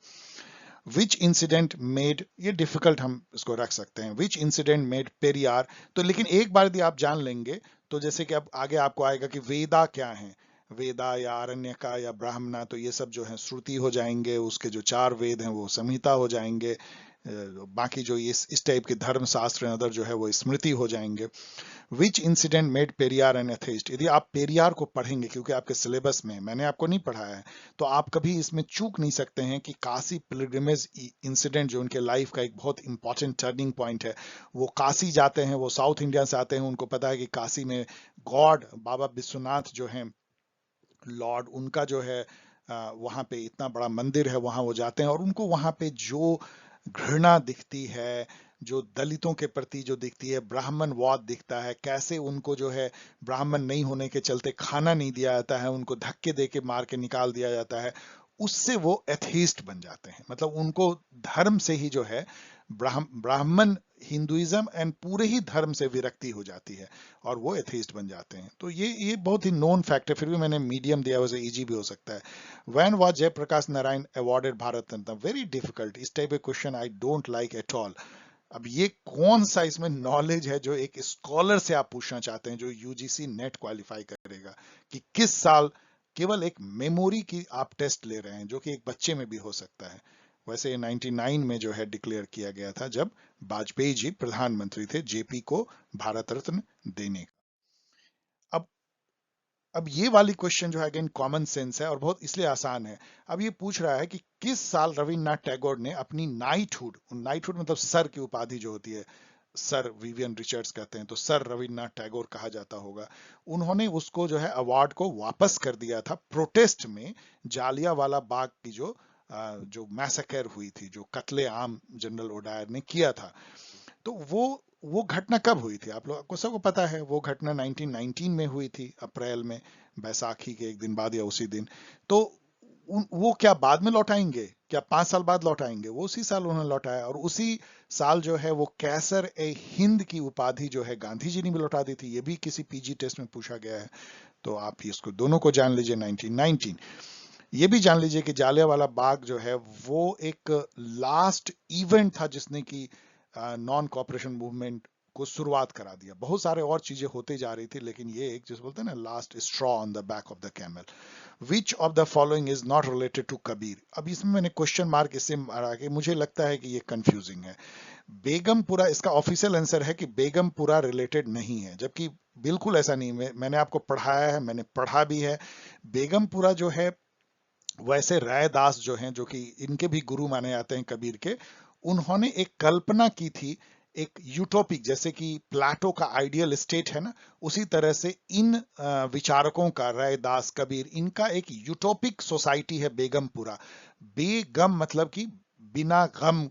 विच इंसिडेंट मेड, ये डिफिकल्ट हम इसको रख सकते हैं, विच इंसिडेंट मेड पेरियार, तो लेकिन एक बार यदि आप जान लेंगे तो जैसे कि अब आगे आपको आएगा कि वेदा क्या है, वेदा या आरण्यका या ब्राह्मणा, तो ये सब जो है श्रुति हो जाएंगे, उसके जो चार वेद हैं वो संहिता हो जाएंगे, बाकी जो इस टाइप के धर्म शास्त्र अदर जो है वो स्मृति हो जाएंगे। Which incident made Periyar an atheist, यदि आप पेरियार को पढ़ेंगे, क्योंकि आपके सिलेबस में, मैंने आपको नहीं पढ़ाया है, तो आप कभी इसमें चूक नहीं सकते हैं कि काशी पिलग्रिमेज इंसिडेंट जो उनके लाइफ का एक बहुत इंपॉर्टेंट टर्निंग पॉइंट है, वो काशी जाते हैं, वो साउथ इंडिया से आते हैं, उनको पता है कि काशी में गॉड बाबा विश्वनाथ जो हैं लॉर्ड, उनका जो है वहां पे इतना बड़ा मंदिर है, वहां वो जाते हैं, और उनको वहां पे जो घृणा दिखती है, जो दलितों के प्रति जो दिखती है, ब्राह्मणवाद दिखता है, कैसे उनको जो है ब्राह्मण नहीं होने के चलते खाना नहीं दिया जाता है, उनको धक्के दे के मार के निकाल दिया जाता है, उससे वो एथीस्ट बन जाते हैं, मतलब उनको धर्म से ही जो है ब्राह्मण हिंदुइज्म एंड पूरे ही धर्म से विरक्ति हो जाती है और वो एथीस्ट बन जाते हैं। तो ये बहुत ही नोन फैक्ट है, फिर भी मैंने मीडियम दिया, वैसे इजी भी हो सकता है। When was Jayaprakash Narayan awarded Bharat Ratna? Very difficult, इस टाइप के question I don't like at all. अब ये कौन सा इसमें नॉलेज है जो एक स्कॉलर से आप पूछना चाहते हैं, जो यूजीसी नेट क्वालिफाई करेगा कि किस साल? केवल एक मेमोरी की आप टेस्ट ले रहे हैं जो कि एक बच्चे में भी हो सकता है। वैसे 99 में जो है डिक्लेयर किया गया था जब वाजपेयी जी प्रधानमंत्री थे जेपी को भारत रत्न देने का। अब ये वाली क्वेश्चन जो है अगेन कॉमन सेंस है और बहुत इसलिए आसान है। अब ये पूछ रहा है कि किस साल रविन्द्रनाथ टैगोर ने अपनी नाइटहुड मतलब सर की उपाधि जो होती है, सर विवियन रिचर्ड्स कहते हैं, तो सर रविन्द्रनाथ टैगोर कहा जाता होगा, उन्होंने उसको जो है अवार्ड को वापस कर दिया था प्रोटेस्ट में जालियांवाला बाग की जो मैसेकर हुई थी, जो कत्ले आम जनरल ओडायर ने किया था। तो वो घटना कब हुई थी? आप लोग को सबको पता है, वो घटना 1919 में हुई थी, अप्रैल में, बैसाखी के एक दिन बाद या उसी दिन। तो वो क्या बाद में लौटाएंगे? क्या 5 साल बाद लौटाएंगे? वो उसी साल उन्होंने लौटाया, और उसी साल जो है वो कैसर ए हिंद की उपाधि जो है गांधी जी ने भी लौटा दी थी। ये भी किसी पीजी टेस्ट में पूछा गया है, तो आप इसको दोनों को जान लीजिए। 1919 ये भी जान लीजिए कि जालियांवाला बाग जो है वो एक लास्ट इवेंट था जिसने की नॉन कॉपरेशन मूवमेंट को शुरुआत करा दिया। बहुत सारे और चीजें होते जा रही थी, लेकिन ये एक जिस बोलते हैं ना, last straw on the back of the camel. Which of the following is not related to Kabir? अब इसमें मैंने क्वेश्चन मार्क इससे मारा कि मुझे लगता है कि ये कंफ्यूजिंग है। बेगमपुरा, इसका ऑफिशियल आंसर है कि बेगमपुरा रिलेटेड नहीं है, जबकि बिल्कुल ऐसा नहीं है। मैंने आपको पढ़ाया है, मैंने पढ़ा भी है। बेगमपुरा जो है, वैसे रायदास जो हैं, जो कि इनके भी गुरु माने जाते हैं कबीर के, उन्होंने एक कल्पना की थी, एक यूटोपिक, जैसे कि प्लाटो का आइडियल स्टेट है ना, उसी तरह से इन विचारकों का, रैदास, कबीर, इनका एक यूटोपिक सोसाइटी है बेगमपुरा। बेगम मतलब कि बिना गम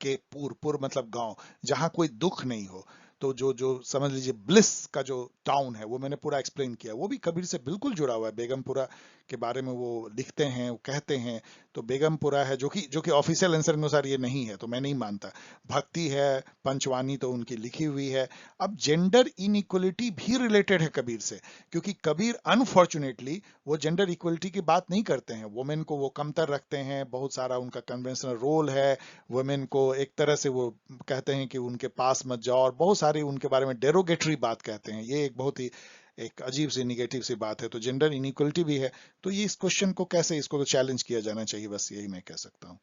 के, पुर मतलब गांव, जहां कोई दुख नहीं हो। तो जो जो समझ लीजिए ब्लिस का जो टाउन है, वो मैंने पूरा एक्सप्लेन किया, वो भी कबीर से बिल्कुल जुड़ा हुआ है। बेगमपुरा के बारे में वो लिखते हैं, वो कहते हैं। तो बेगमपुरा है, जो कि ऑफिशियल आंसर अनुसार ये नहीं है, तो मैं नहीं मानता। भक्ति है, पंचवानी तो उनकी लिखी हुई है। अब जेंडर इनइक्वलिटी भी रिलेटेड है कबीर से, क्योंकि कबीर अनफॉर्चुनेटली वो जेंडर इक्वलिटी की बात नहीं करते हैं। वुमेन को वो कमतर रखते हैं, बहुत सारा उनका कन्वेंशनल रोल है। वुमेन को एक तरह से वो कहते हैं कि उनके पास मत जाओ, और बहुत सारी उनके बारे में डेरोगेटरी बात कहते हैं। ये एक बहुत ही एक अजीब सी निगेटिव सी बात है। तो जेंडर इनइक्वलिटी भी है। तो ये इस क्वेश्चन को कैसे, इसको तो चैलेंज किया जाना चाहिए, बस यही मैं कह सकता हूँ।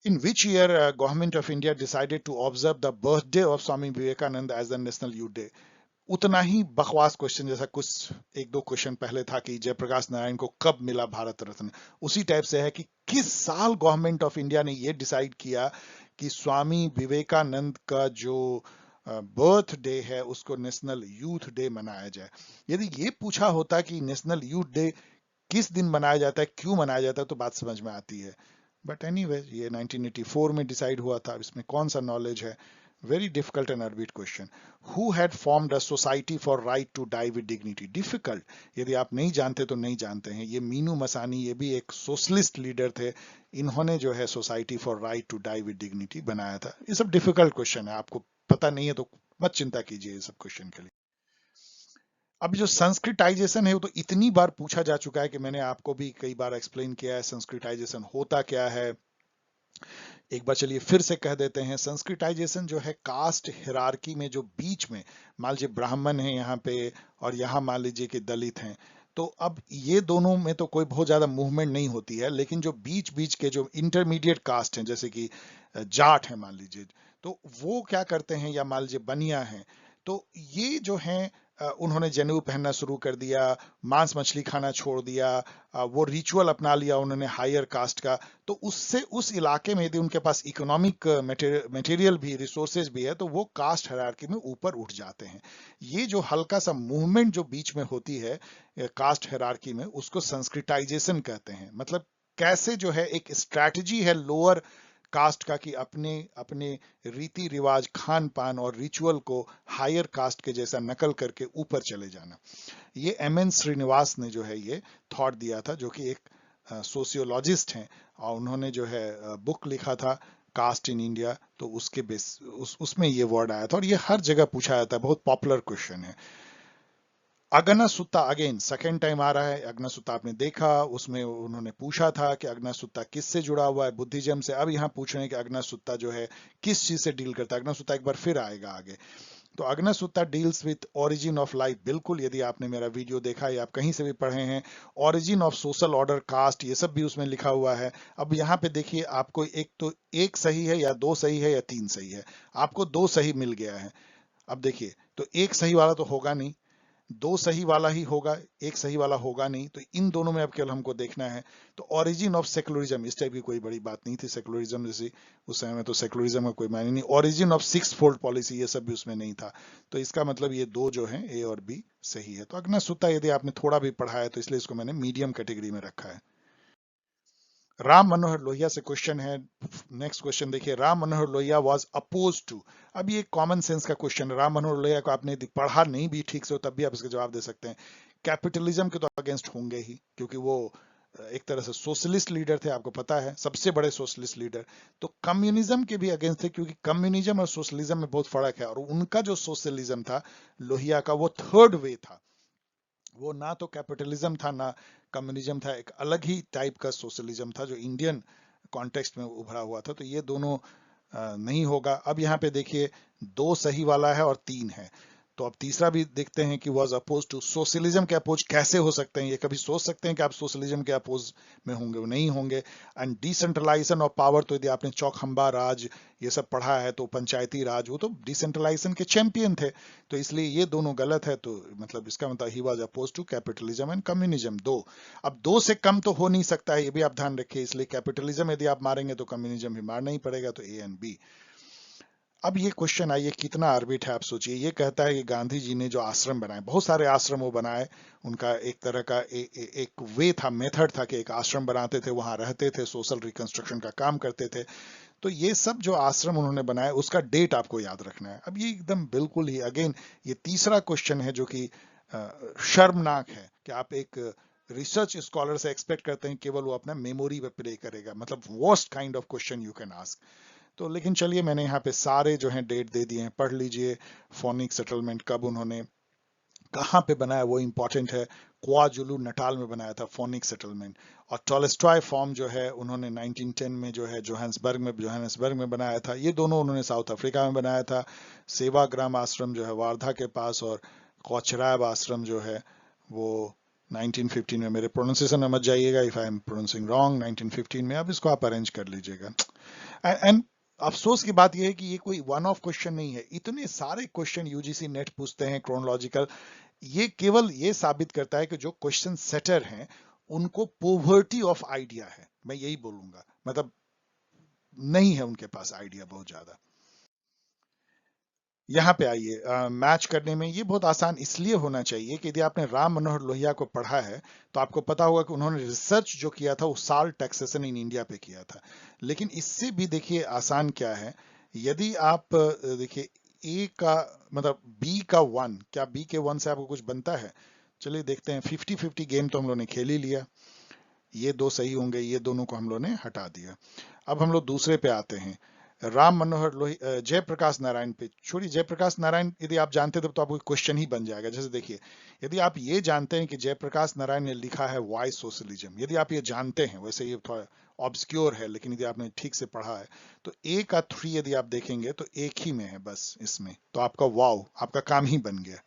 In which year government of India decided to observe the birthday of Swami Vivekananda as the National Youth Day? उतना ही बकवास क्वेश्चन जैसा कुछ एक दो क्वेश्चन पहले था कि जयप्रकाश नारायण को कब मिला भारत रत्न, उसी टाइप से है कि किस साल गवर्नमेंट ऑफ इंडिया ने ये डिसाइड किया कि स्वामी विवेकानंद का जो बर्थ डे है उसको नेशनल यूथ डे मनाया जाए। यदि ये पूछा होता कि नेशनल यूथ डे किस दिन मनाया जाता है, क्यों मनाया जाता है, तो बात समझ में आती है। बट एनीवे, ये 1984 में डिसाइड हुआ था, इसमें कौन सा नॉलेज है? Very difficult and arbit question. Who had formed a society for right to die with dignity? Difficult, यदि आप नहीं जानते तो नहीं जानते हैं। ये मीनू मसानी, ये भी एक सोशलिस्ट लीडर थे। इन्होंने जो है society for right to die with dignity बनाया था। ये सब डिफिकल्ट क्वेश्चन है, आपको पता नहीं है तो मत चिंता कीजिए ये सब क्वेश्चन के लिए। अब जो संस्कृताइजेशन है वो तो इतनी बार पूछा जा चुका है कि मैंने आपको भी कई बार एक्सप्लेन किया है संस्कृताइजेशन होता क्या है। एक बार चलिए फिर से कह देते हैं। संस्कृताइजेशन जो है कास्ट हिरार्की में जो बीच में, मान लीजिए ब्राह्मण है यहाँ पे और यहाँ मान लीजिए कि दलित हैं, तो अब ये दोनों में तो कोई बहुत ज्यादा मूवमेंट नहीं होती है, लेकिन जो बीच बीच के जो इंटरमीडिएट कास्ट हैं, जैसे कि जाट है मान लीजिए, तो वो क्या करते हैं, या मान लीजिए बनिया हैं, तो ये जो हैं उन्होंने जनेऊ पहनना शुरू कर दिया, मांस मछली खाना छोड़ दिया, वो रिचुअल अपना लिया उन्होंने हायर कास्ट का। तो उससे उस इलाके में यदि उनके पास इकोनॉमिक मटेरियल भी, रिसोर्सेज भी है, तो वो कास्ट हायरार्की में ऊपर उठ जाते हैं। ये जो हल्का सा मूवमेंट जो बीच में होती है कास्ट हायरार्की में, उसको संस्कृताइजेशन कहते हैं। मतलब कैसे जो है एक स्ट्रैटेजी है लोअर कास्ट का कि अपने अपने रीति रिवाज, खान पान और रिचुअल को हायर कास्ट के जैसा नकल करके ऊपर चले जाना। ये एम.एन. श्रीनिवास ने जो है ये थॉट दिया था, जो कि एक सोशियोलॉजिस्ट हैं, और उन्होंने जो है बुक लिखा था कास्ट इन इंडिया, तो उसके बेस उसमें ये वर्ड आया था और ये हर जगह पूछा जाता है, बहुत पॉपुलर क्वेश्चन है। अगनासुत्ता अगेन सेकेंड टाइम आ रहा है। अगनासुत्ता आपने देखा, उसमें उन्होंने पूछा था कि अगनासुत्ता किससे जुड़ा हुआ है, बुद्धिज्म से। अब यहाँ पूछ रहे हैं कि अगनासुत्ता जो है किस चीज से डील करता है। अगनासुत्ता एक बार फिर आएगा आगे। तो Agganna Sutta deals with origin of life, बिल्कुल, यदि आपने मेरा वीडियो देखा या आप कहीं से भी पढ़े हैं, origin of social order, caste, ये सब भी उसमें लिखा हुआ है। अब यहाँ पे देखिए, आपको एक तो एक सही है या दो सही है या तीन सही है, आपको दो सही मिल गया है। अब देखिए, तो एक सही वाला तो होगा नहीं, दो सही वाला ही होगा, एक सही वाला होगा नहीं, तो इन दोनों में अब केवल हमको देखना है। तो ओरिजिन ऑफ सेकुलरिज्म, इस टाइप की कोई बड़ी बात नहीं थी। सेकुलरिज्म जैसी उस समय में तो सेकुलरिज्म का कोई मायने नहीं। Origin of six fold policy, ये सब भी उसमें नहीं था। तो इसका मतलब ये दो जो है, ए और बी, सही है। तो अग्नसुत्ता यदि आपने थोड़ा भी पढ़ा है तो इसलिए इसको मैंने मीडियम कैटेगरी में रखा है। राम मनोहर लोहिया से क्वेश्चन है। नेक्स्ट क्वेश्चन देखिए, Ram Manohar Lohia was oppose to. अब ये कॉमन सेंस का क्वेश्चन है। राम मनोहर लोहिया को आपने यदि पढ़ा नहीं भी ठीक से हो, तब भी आप इसका जवाब दे सकते हैं। कैपिटलिज्म के तो अगेंस्ट होंगे ही, क्योंकि वो एक तरह से सोशलिस्ट लीडर थे, आपको पता है, सबसे बड़े सोशलिस्ट लीडर। तो कम्युनिज्म के भी अगेंस्ट थे, क्योंकि कम्युनिज्म और सोशलिज्म में बहुत फर्क है। और उनका जो सोशलिज्म था लोहिया का, वो थर्ड वे था। वो ना तो कैपिटलिज्म था ना कम्युनिज्म था, एक अलग ही टाइप का सोशलिज्म था जो इंडियन कॉन्टेक्स्ट में उभरा हुआ था। तो ये दोनों नहीं होगा। अब यहाँ पे देखिए, दो सही वाला है और तीन है। तो अब तीसरा भी देखते हैं कि वॉज अपोज टू। सोशलिज्म के अपोज कैसे हो सकते हैं? ये कभी सोच सकते हैं कि आप सोशलिज्म के अपोज में होंगे? वो नहीं होंगे। एंड डिसेंट्रलाइजेशन ऑफ पावर, तो यदि आपने चौखंबा राज ये सब पढ़ा है, तो पंचायती राज, वो तो डिसेंट्रलाइजेशन के चैंपियन थे। तो इसलिए ये दोनों गलत है। तो मतलब इसका मतलब he was oppose to capitalism and communism. दो, अब दो से कम तो हो नहीं सकता है, ये भी आप ध्यान रखिए। इसलिए कैपिटलिज्म यदि आप मारेंगे तो कम्युनिज्म भी मारना ही पड़ेगा। तो ए एंड बी। अब ये क्वेश्चन आइए, कितना आर्बिट है आप सोचिए। ये कहता है कि गांधी जी ने जो आश्रम बनाए, बहुत सारे आश्रम वो बनाए, उनका एक तरह का एक वे था, मेथड था कि एक आश्रम बनाते थे, वहां रहते थे, सोशल रिकंस्ट्रक्शन का काम करते थे। तो ये सब जो आश्रम उन्होंने बनाया, उसका डेट आपको याद रखना है। अब ये एकदम बिल्कुल ही अगेन, ये तीसरा क्वेश्चन है जो कि शर्मनाक है कि आप एक रिसर्च स्कॉलर से एक्सपेक्ट करते हैं केवल वो अपना मेमोरी पे प्ले करेगा। मतलब worst kind of question you can ask. तो लेकिन चलिए, मैंने यहाँ पे सारे जो हैं डेट दे दिए हैं, पढ़ लीजिए। फोनिक सेटलमेंट कब उन्होंने कहाँ पे बनाया वो इंपॉर्टेंट है। क्वाजुलू नटाल में बनाया था फोनिक सेटलमेंट। और टॉलस्टॉय फॉर्म जो है उन्होंने 1910 में जो है जोहान्सबर्ग में बनाया था। ये दोनों उन्होंने साउथ अफ्रीका में बनाया था। सेवाग्राम आश्रम जो है वार्धा के पास, और कोचराब आश्रम जो है वो 1915 में। मेरे प्रोनाउंसिएशन में मत जाइएगा if I am pronouncing wrong. 1915 में, अब इसको आप अरेंज कर लीजिएगा। एंड अफसोस की बात यह है कि ये कोई वन ऑफ क्वेश्चन नहीं है। इतने सारे क्वेश्चन यूजीसी नेट पूछते हैं क्रोनोलॉजिकल। ये केवल ये साबित करता है कि जो क्वेश्चन सेटर हैं उनको पोवर्टी ऑफ आइडिया है, मैं यही बोलूंगा। मतलब नहीं है उनके पास आइडिया बहुत ज्यादा। यहाँ पे आइए, मैच करने में ये बहुत आसान इसलिए होना चाहिए कि यदि आपने राम मनोहर लोहिया को पढ़ा है तो आपको पता होगा कि उन्होंने रिसर्च जो किया था वो साल टैक्सेशन इन इंडिया पे किया था। लेकिन इससे भी देखिए आसान क्या है। यदि आप देखिए, ए का मतलब बी का वन, क्या बी के वन से आपको कुछ बनता है? चलिए देखते हैं। 50-50 गेम तो हम लोग ने खेल ही लिया। ये दो सही होंगे, ये दोनों को हम लोग ने हटा दिया। अब हम लोग दूसरे पे आते हैं। राम मनोहर जयप्रकाश नारायण पे छोड़िए। जयप्रकाश नारायण यदि आप जानते थे तो आपको क्वेश्चन ही बन जाएगा। जैसे देखिए, यदि आप ये जानते हैं कि जयप्रकाश नारायण ने लिखा है वाई सोशलिज्म, यदि आप ये जानते हैं, वैसे ये थोड़ा ऑब्सक्योर है लेकिन यदि आपने ठीक से पढ़ा है, तो ए का 3 यदि आप देखेंगे तो एक ही में है बस इसमें, तो आपका वाव, आपका काम ही बन गया।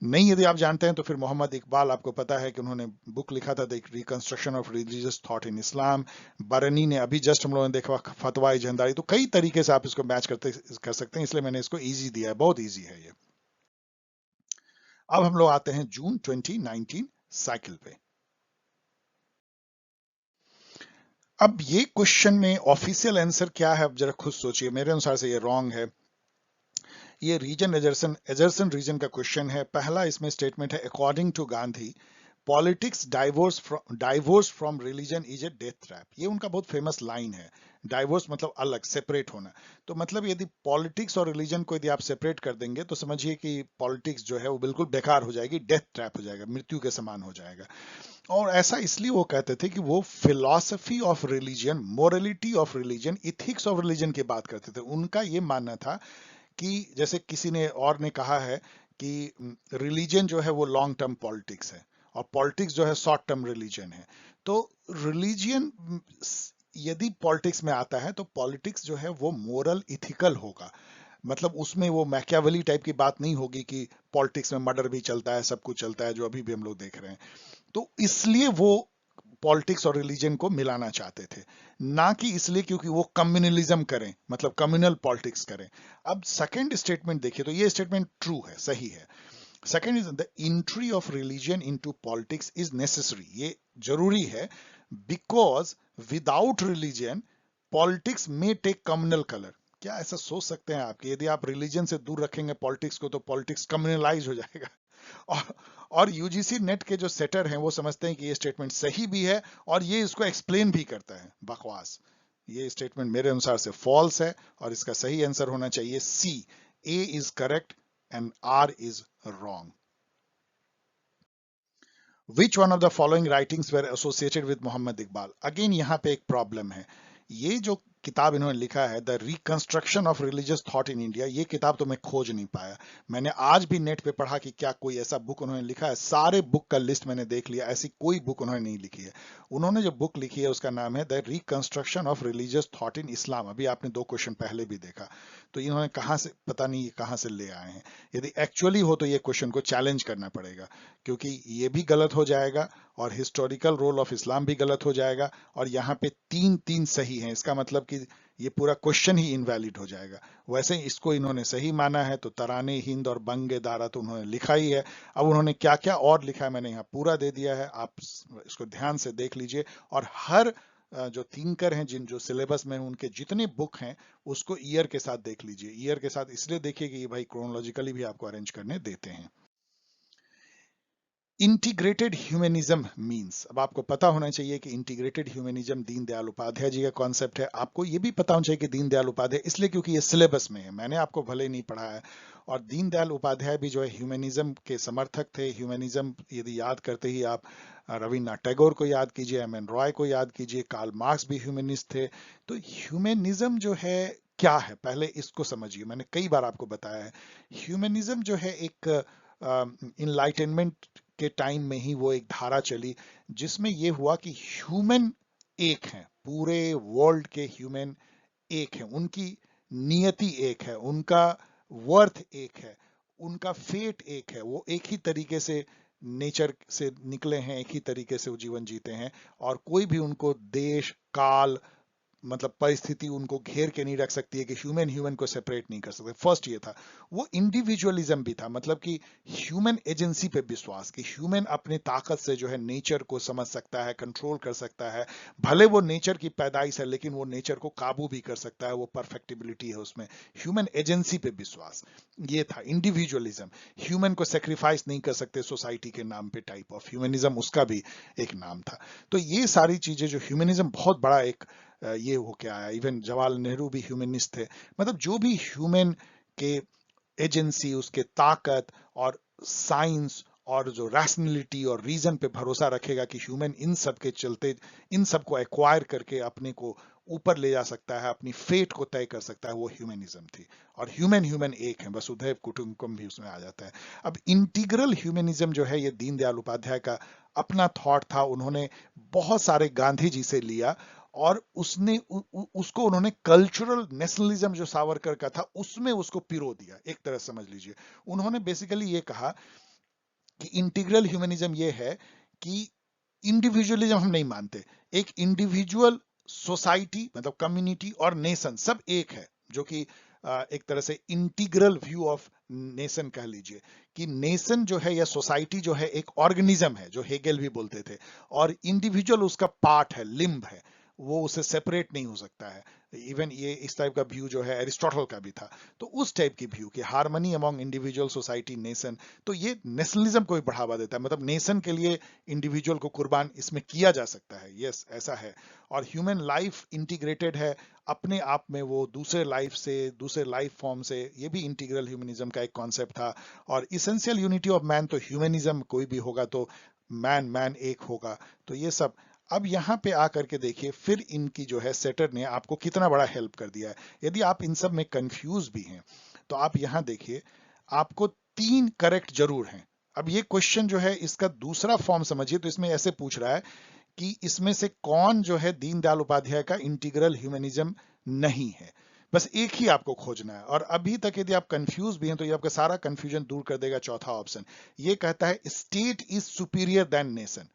नहीं यदि आप जानते हैं तो फिर मोहम्मद इकबाल, आपको पता है कि उन्होंने बुक लिखा था the reconstruction of religious thought in Islam. Barani ने अभी जस्ट हम लोगों ने देखा फतवा जंदारी। तो कई तरीके से आप इसको मैच कर सकते हैं, इसलिए मैंने इसको इजी दिया है, बहुत इजी है ये। अब हम लोग आते हैं जून 2019 साइकिल पे। अब ये क्वेश्चन में ऑफिशियल आंसर क्या है, अब जरा खुद सोचिए। मेरे अनुसार से ये रॉन्ग है। ये रीजन एजर्सन रीजन का क्वेश्चन है। पहला इसमें स्टेटमेंट है, according to Gandhi politics divorce from religion is a death trap. ये उनका बहुत फेमस लाइन है। डाइवोर्स मतलब अलग, सेपरेट होना। तो मतलब यदि पॉलिटिक्स और रिलीजन को यदि आप सेपरेट कर देंगे तो समझिए कि पॉलिटिक्स जो है वो बिल्कुल बेकार हो जाएगी, डेथ ट्रैप हो जाएगा, मृत्यु के समान हो जाएगा। और ऐसा इसलिए वो कहते थे कि वो philosophy of religion, morality of religion, ethics of religion की बात करते थे। उनका ये मानना था कि जैसे किसी ने और ने कहा है कि रिलीजन जो है वो लॉन्ग टर्म पॉलिटिक्स है और पॉलिटिक्स जो है शॉर्ट टर्म रिलीजन है। तो रिलीजन यदि पॉलिटिक्स में आता है तो पॉलिटिक्स जो है वो मोरल इथिकल होगा। मतलब उसमें वो मैकियावेली टाइप की बात नहीं होगी कि पॉलिटिक्स में मर्डर भी चलता है, सब कुछ चलता है, जो अभी भी हम लोग देख रहे हैं। तो इसलिए वो पॉलिटिक्स और रिलीजन को मिलाना चाहते थे, ना कि इसलिए क्योंकि वो कम्युनलिज्म करें, मतलब कम्युनल पॉलिटिक्स करें। अब सेकंड स्टेटमेंट देखिए तो ये स्टेटमेंट ट्रू है, सही है। Second is the entry of religion into politics is necessary, ये जरूरी है, बिकॉज विदाउट रिलीजन पॉलिटिक्स में टेक कम्युनल कलर। क्या ऐसा सोच सकते हैं आप कि यदि आप रिलीजन से दूर रखेंगे पॉलिटिक्स को तो पॉलिटिक्स कम्युनलाइज हो जाएगा? और और यूजीसी नेट के जो सेटर हैं वो समझते हैं कि ये स्टेटमेंट सही भी है और ये इसको एक्सप्लेन भी करता है। बकवास, ये स्टेटमेंट मेरे अनुसार से फॉल्स है और इसका सही आंसर होना चाहिए C, A is correct and R is wrong. Which one of the following writings were associated with Mohammad Iqbal? Again यहाँ पे एक प्रॉब्लम है। ये जो किताब इन्होंने लिखा है the reconstruction of religious thought in India, ये किताब तो मैं खोज नहीं पाया। मैंने आज भी नेट पे पढ़ा कि क्या कोई ऐसा बुक उन्होंने लिखा है, सारे बुक का लिस्ट मैंने देख लिया, ऐसी कोई बुक उन्होंने नहीं लिखी है। उन्होंने जो बुक लिखी है उसका नाम है the reconstruction of religious thought in Islam. अभी आपने 2 क्वेश्चन पहले भी देखा। तो इन्होंने कहाँ से, पता नहीं कहाँ से ले आए हैं। यदि एक्चुअली हो तो ये क्वेश्चन को चैलेंज करना पड़ेगा, क्योंकि ये भी गलत हो जाएगा और हिस्टोरिकल रोल ऑफ इस्लाम भी गलत हो जाएगा और यहाँ पे 3-3 सही हैं। इसका मतलब कि ये पूरा क्वेश्चन ही इनवैलिड हो जाएगा। वैसे इसको इन्होंने सही माना है तो तराने हिंद और बंगे दारा तो उन्होंने लिखा ही है। अब उन्होंने क्या क्या और लिखा है मैंने यहाँ पूरा दे दिया है, आप इसको ध्यान से देख लीजिए। और हर जो थिंकर हैं, जिन जो सिलेबस में उनके जितने बुक हैं उसको ईयर के साथ देख लीजिए। ईयर के साथ इसलिए देखिए कि ये भाई क्रोनोलॉजिकली भी आपको अरेंज करने देते हैं। इंटीग्रेटेड ह्यूमनिज्म मींस, अब आपको पता होना चाहिए कि इंटीग्रेटेड ह्यूमनिज्म दीनदयाल उपाध्याय जी का कॉन्सेप्ट है। आपको ये भी पता होना चाहिए कि दीनदयाल उपाध्याय, इसलिए क्योंकि ये सिलेबस में है, मैंने आपको भले नहीं पढ़ा है। और दीनदयाल उपाध्याय भी जो है ह्यूमनिज्म के समर्थक थे। ह्यूमनिज्म यदि याद करते ही आप रविन्द्रनाथ टैगोर को याद कीजिए, एम एन रॉय को याद कीजिए, कार्ल मार्क्स भी ह्यूमनिस्ट थे। तो ह्यूमनिज्म जो है क्या है, पहले इसको समझिए। मैंने कई बार आपको बताया है, ह्यूमनिज्म जो है एक इनलाइटनमेंट के टाइम में ही वो एक धारा चली जिसमें ये हुआ कि ह्यूमन एक है, पूरे वर्ल्ड के ह्यूमन एक है, उनकी नियति एक है, उनका वर्थ एक है, उनका फेट एक है, वो एक ही तरीके से नेचर से निकले हैं, एक ही तरीके से वो जीवन जीते हैं और कोई भी उनको देश काल मतलब परिस्थिति उनको घेर के नहीं रख सकती है कि ह्यूमन ह्यूमन को सेपरेट नहीं कर सकते। फर्स्ट ये था। वो इंडिविजुअलिज्म भी था, मतलब कि ह्यूमन एजेंसी पे विश्वास, कि ह्यूमन अपने ताकत से जो है नेचर को समझ सकता है, कंट्रोल कर सकता है। भले वो नेचर की पैदाइश है लेकिन वो नेचर को काबू भी कर सकता है, वो परफेक्टिबिलिटी है उसमें। ह्यूमन एजेंसी पे विश्वास, ये था इंडिविजुअलिज्म। ह्यूमन को सेक्रीफाइस नहीं कर सकते सोसाइटी के नाम पे टाइप ऑफ ह्यूमनिज्म, उसका भी एक नाम था। तो ये सारी चीजें जो ह्यूमनिज्म बहुत बड़ा एक ये हो के आया। इवन जवाहरलाल नेहरू भी ह्यूमनिस्ट थे। मतलब जो भी ह्यूमन के एजेंसी, उसके ताकत और साइंस और जो रैशनलिटी और रीजन पे भरोसा रखेगा कि ह्यूमन इन सब के चलते इन सब को एक्वायर करके अपने को ऊपर ले जा सकता है, अपनी फेट को तय कर सकता है, वो ह्यूमनिज्म थी। और ह्यूमन ह्यूमन एक है, वसुधैव कुटुंबकम भी उसमें आ जाता है। अब इंटीग्रल ह्यूमनिज्म जो है ये दीनदयाल उपाध्याय का अपना थॉट था। उन्होंने बहुत सारे गांधी जी से लिया और उसको उन्होंने कल्चरल नेशनलिज्म जो सावरकर का था उसमें उसको पिरो दिया, एक तरह समझ लीजिए। उन्होंने बेसिकली ये कहा कि इंटीग्रल ह्यूमनिज्म ये है कि इंडिविजुअलिज्म हम नहीं मानते, एक इंडिविजुअल सोसाइटी मतलब कम्युनिटी और नेशन सब एक है, जो कि एक तरह से इंटीग्रल व्यू ऑफ नेशन कह लीजिए, कि नेशन जो है या सोसाइटी जो है एक ऑर्गेनिज्म है, जो हेगेल भी बोलते थे, और इंडिविजुअल उसका पार्ट है, लिम्ब है, वो उससे सेपरेट नहीं हो सकता है। इवन ये इस टाइप का व्यू जो है एरिस्टोटल का भी था। तो उस टाइप की व्यू कि harmony among individual society nation, तो ये नेशनलिज्म को भी बढ़ावा देता है। मतलब नेशन के लिए इंडिविजुअल को कुर्बान इसमें किया जा सकता है, यस ऐसा है। और ह्यूमन लाइफ इंटीग्रेटेड है अपने आप में, वो दूसरे लाइफ से, दूसरे लाइफ फॉर्म से, ये भी इंटीग्रल ह्यूमनिज्म का एक कॉन्सेप्ट था। और इसेंशियल यूनिटी ऑफ मैन, तो ह्यूमनिज्म कोई भी होगा तो मैन मैन एक होगा, तो ये सब। अब यहाँ पे आकर के देखिए फिर इनकी जो है सेटर ने आपको कितना बड़ा हेल्प कर दिया है। यदि आप इन सब में कंफ्यूज भी हैं तो आप यहाँ देखिए, आपको 3 करेक्ट जरूर हैं। अब ये क्वेश्चन जो है इसका दूसरा फॉर्म समझिए, तो इसमें ऐसे पूछ रहा है कि इसमें से कौन जो है दीनदयाल उपाध्याय का इंटीग्रल ह्यूमनिज्म नहीं है। बस एक ही आपको खोजना है, और अभी तक यदि आप कंफ्यूज भी हैं तो ये आपका सारा कंफ्यूजन दूर कर देगा। चौथा ऑप्शन ये कहता है state is superior than nation.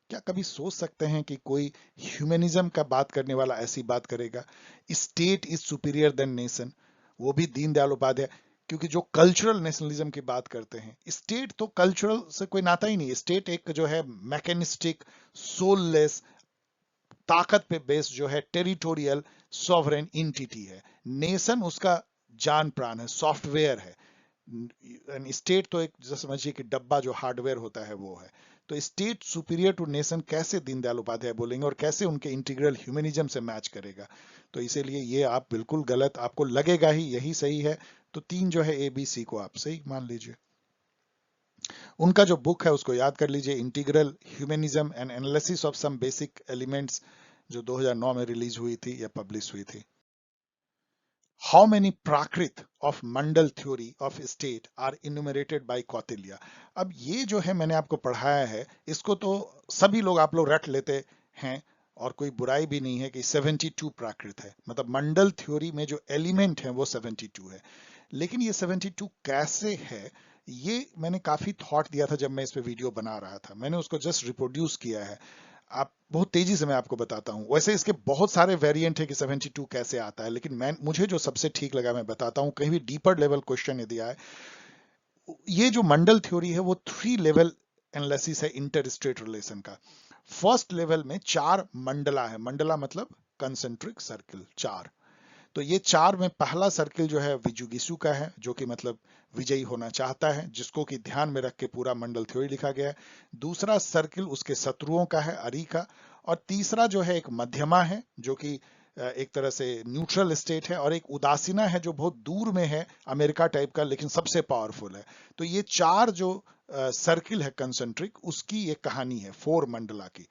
क्या कभी सोच सकते हैं कि कोई ह्यूमनिज्म का बात करने वाला ऐसी बात करेगा, state is superior than nation, वो भी दीनदयाल उपाध्याय। क्योंकि जो कल्चरल नेशनलिज्म की बात करते हैं, स्टेट तो कल्चरल से कोई नाता ही नहीं है। स्टेट एक जो है मैकेनिस्टिक, सोललेस, ताकत पे बेस्ड जो है टेरिटोरियल सॉवरेन इंटिटी है। नेशन उसका जान प्राण है, सॉफ्टवेयर है। स्टेट तो एक जैसे समझिए कि डब्बा जो हार्डवेयर होता है वो है। तो स्टेट सुपीरियर टू नेशन कैसे दीनदयाल उपाध्याय बोलेंगे, और कैसे उनके इंटीग्रल ह्यूमनिज्म से मैच करेगा। तो इसीलिए ये आप बिल्कुल गलत, आपको लगेगा ही यही सही है। तो 3 जो है ABC को आप सही मान लीजिए। उनका जो बुक है उसको याद कर लीजिए, integral humanism and analysis of some basic elements, जो 2009 में रिलीज हुई थी या पब्लिश हुई थी। How many prakriti of mandala theory of state are enumerated by Kautilya. अब ये जो है मैंने आपको पढ़ाया है, इसको तो सभी लोग आप लोग रट लेते हैं, और कोई बुराई भी नहीं है कि 72 प्राकृत है। मतलब मंडल थ्योरी में जो एलिमेंट है वो 72 है। लेकिन ये 72 कैसे है, ये मैंने काफी थॉट दिया था जब मैं इस पे वीडियो बना रहा था। मैंने उसको जस्ट रिप्रोड्यूस किया है। आप बहुत तेजी से मैं आपको बताता हूं। वैसे इसके बहुत सारे वेरिएंट है कि 72 कैसे आता है, लेकिन मुझे जो सबसे ठीक लगा मैं बताता हूं। कहीं भी डीपर लेवल क्वेश्चन यदि आए, ये जो मंडल थ्योरी है वो 3 लेवल एनालिसिस है इंटर स्टेट रिलेशन का। फर्स्ट लेवल में 4 मंडला है। मंडला मतलब कंसेंट्रिक सर्किल, 4। तो ये 4 में पहला सर्किल जो है विजुगिसु का है, जो कि मतलब विजयी होना चाहता है, जिसको कि ध्यान में रख के पूरा मंडल थ्योरी लिखा गया है। दूसरा सर्किल उसके शत्रुओं का है, अरी का। और तीसरा जो है एक मध्यमा है, जो कि एक तरह से न्यूट्रल स्टेट है। और एक उदासीना है जो बहुत दूर में है, अमेरिका टाइप का, लेकिन सबसे पावरफुल है। तो ये 4 जो सर्किल है कंसेंट्रिक, उसकी ये कहानी है 4 मंडला की।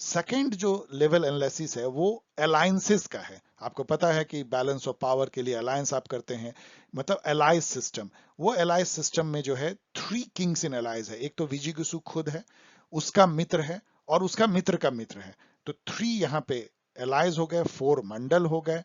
सेकेंड जो लेवल एनालिसिस है वो अलायंसेस का है। आपको पता है कि बैलेंस ऑफ पावर के लिए अलायंस आप करते हैं, मतलब एलाइज सिस्टम। वो एलाइज सिस्टम में जो है 3 किंग्स इन एलाइज है। एक तो विजिगुसु खुद है, उसका मित्र है, और उसका मित्र का मित्र है। तो 3 यहाँ पे एलाइज हो गए, 4 मंडल हो गए।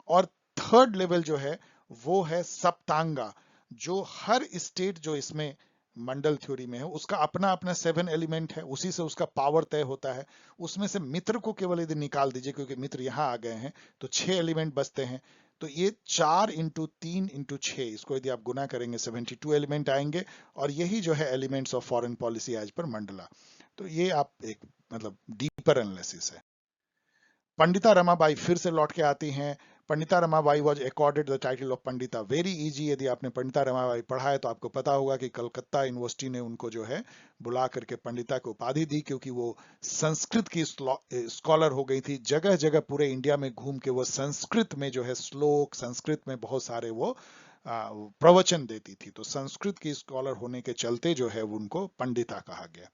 और थर्ड लेवल जो है वो है सप्तांगा, जो हर स्टेट जो इसमें मंडल थ्योरी में है उसका अपना अपना 7 एलिमेंट है, उसी से उसका पावर तय होता है। उसमें से मित्र को केवल यदि निकाल दीजिए, क्योंकि मित्र यहाँ आ गए हैं, तो 6 एलिमेंट बचते हैं। तो ये 4 इंटू 3 इंटू 6, इसको यदि आप गुना करेंगे 72 एलिमेंट आएंगे। और यही जो है elements of foreign policy as per mandala. तो ये आप एक मतलब डीपर एनालिसिस है। पंडिता रमाबाई फिर से लौट के आती हैं। Pandita Ramabai was accorded the title of Pandita. Very easy, यदि आपने पंडिता रमाबाई पढ़ा है तो आपको पता होगा कि कलकत्ता यूनिवर्सिटी ने उनको जो है बुला करके पंडिता की उपाधि दी, क्योंकि वो संस्कृत की स्कॉलर हो गई थी। जगह जगह पूरे इंडिया में घूम के वो संस्कृत में जो है श्लोक, संस्कृत में बहुत सारे वो प्रवचन देती थी। तो संस्कृत की स्कॉलर होने के चलते जो है उनको पंडिता कहा गया,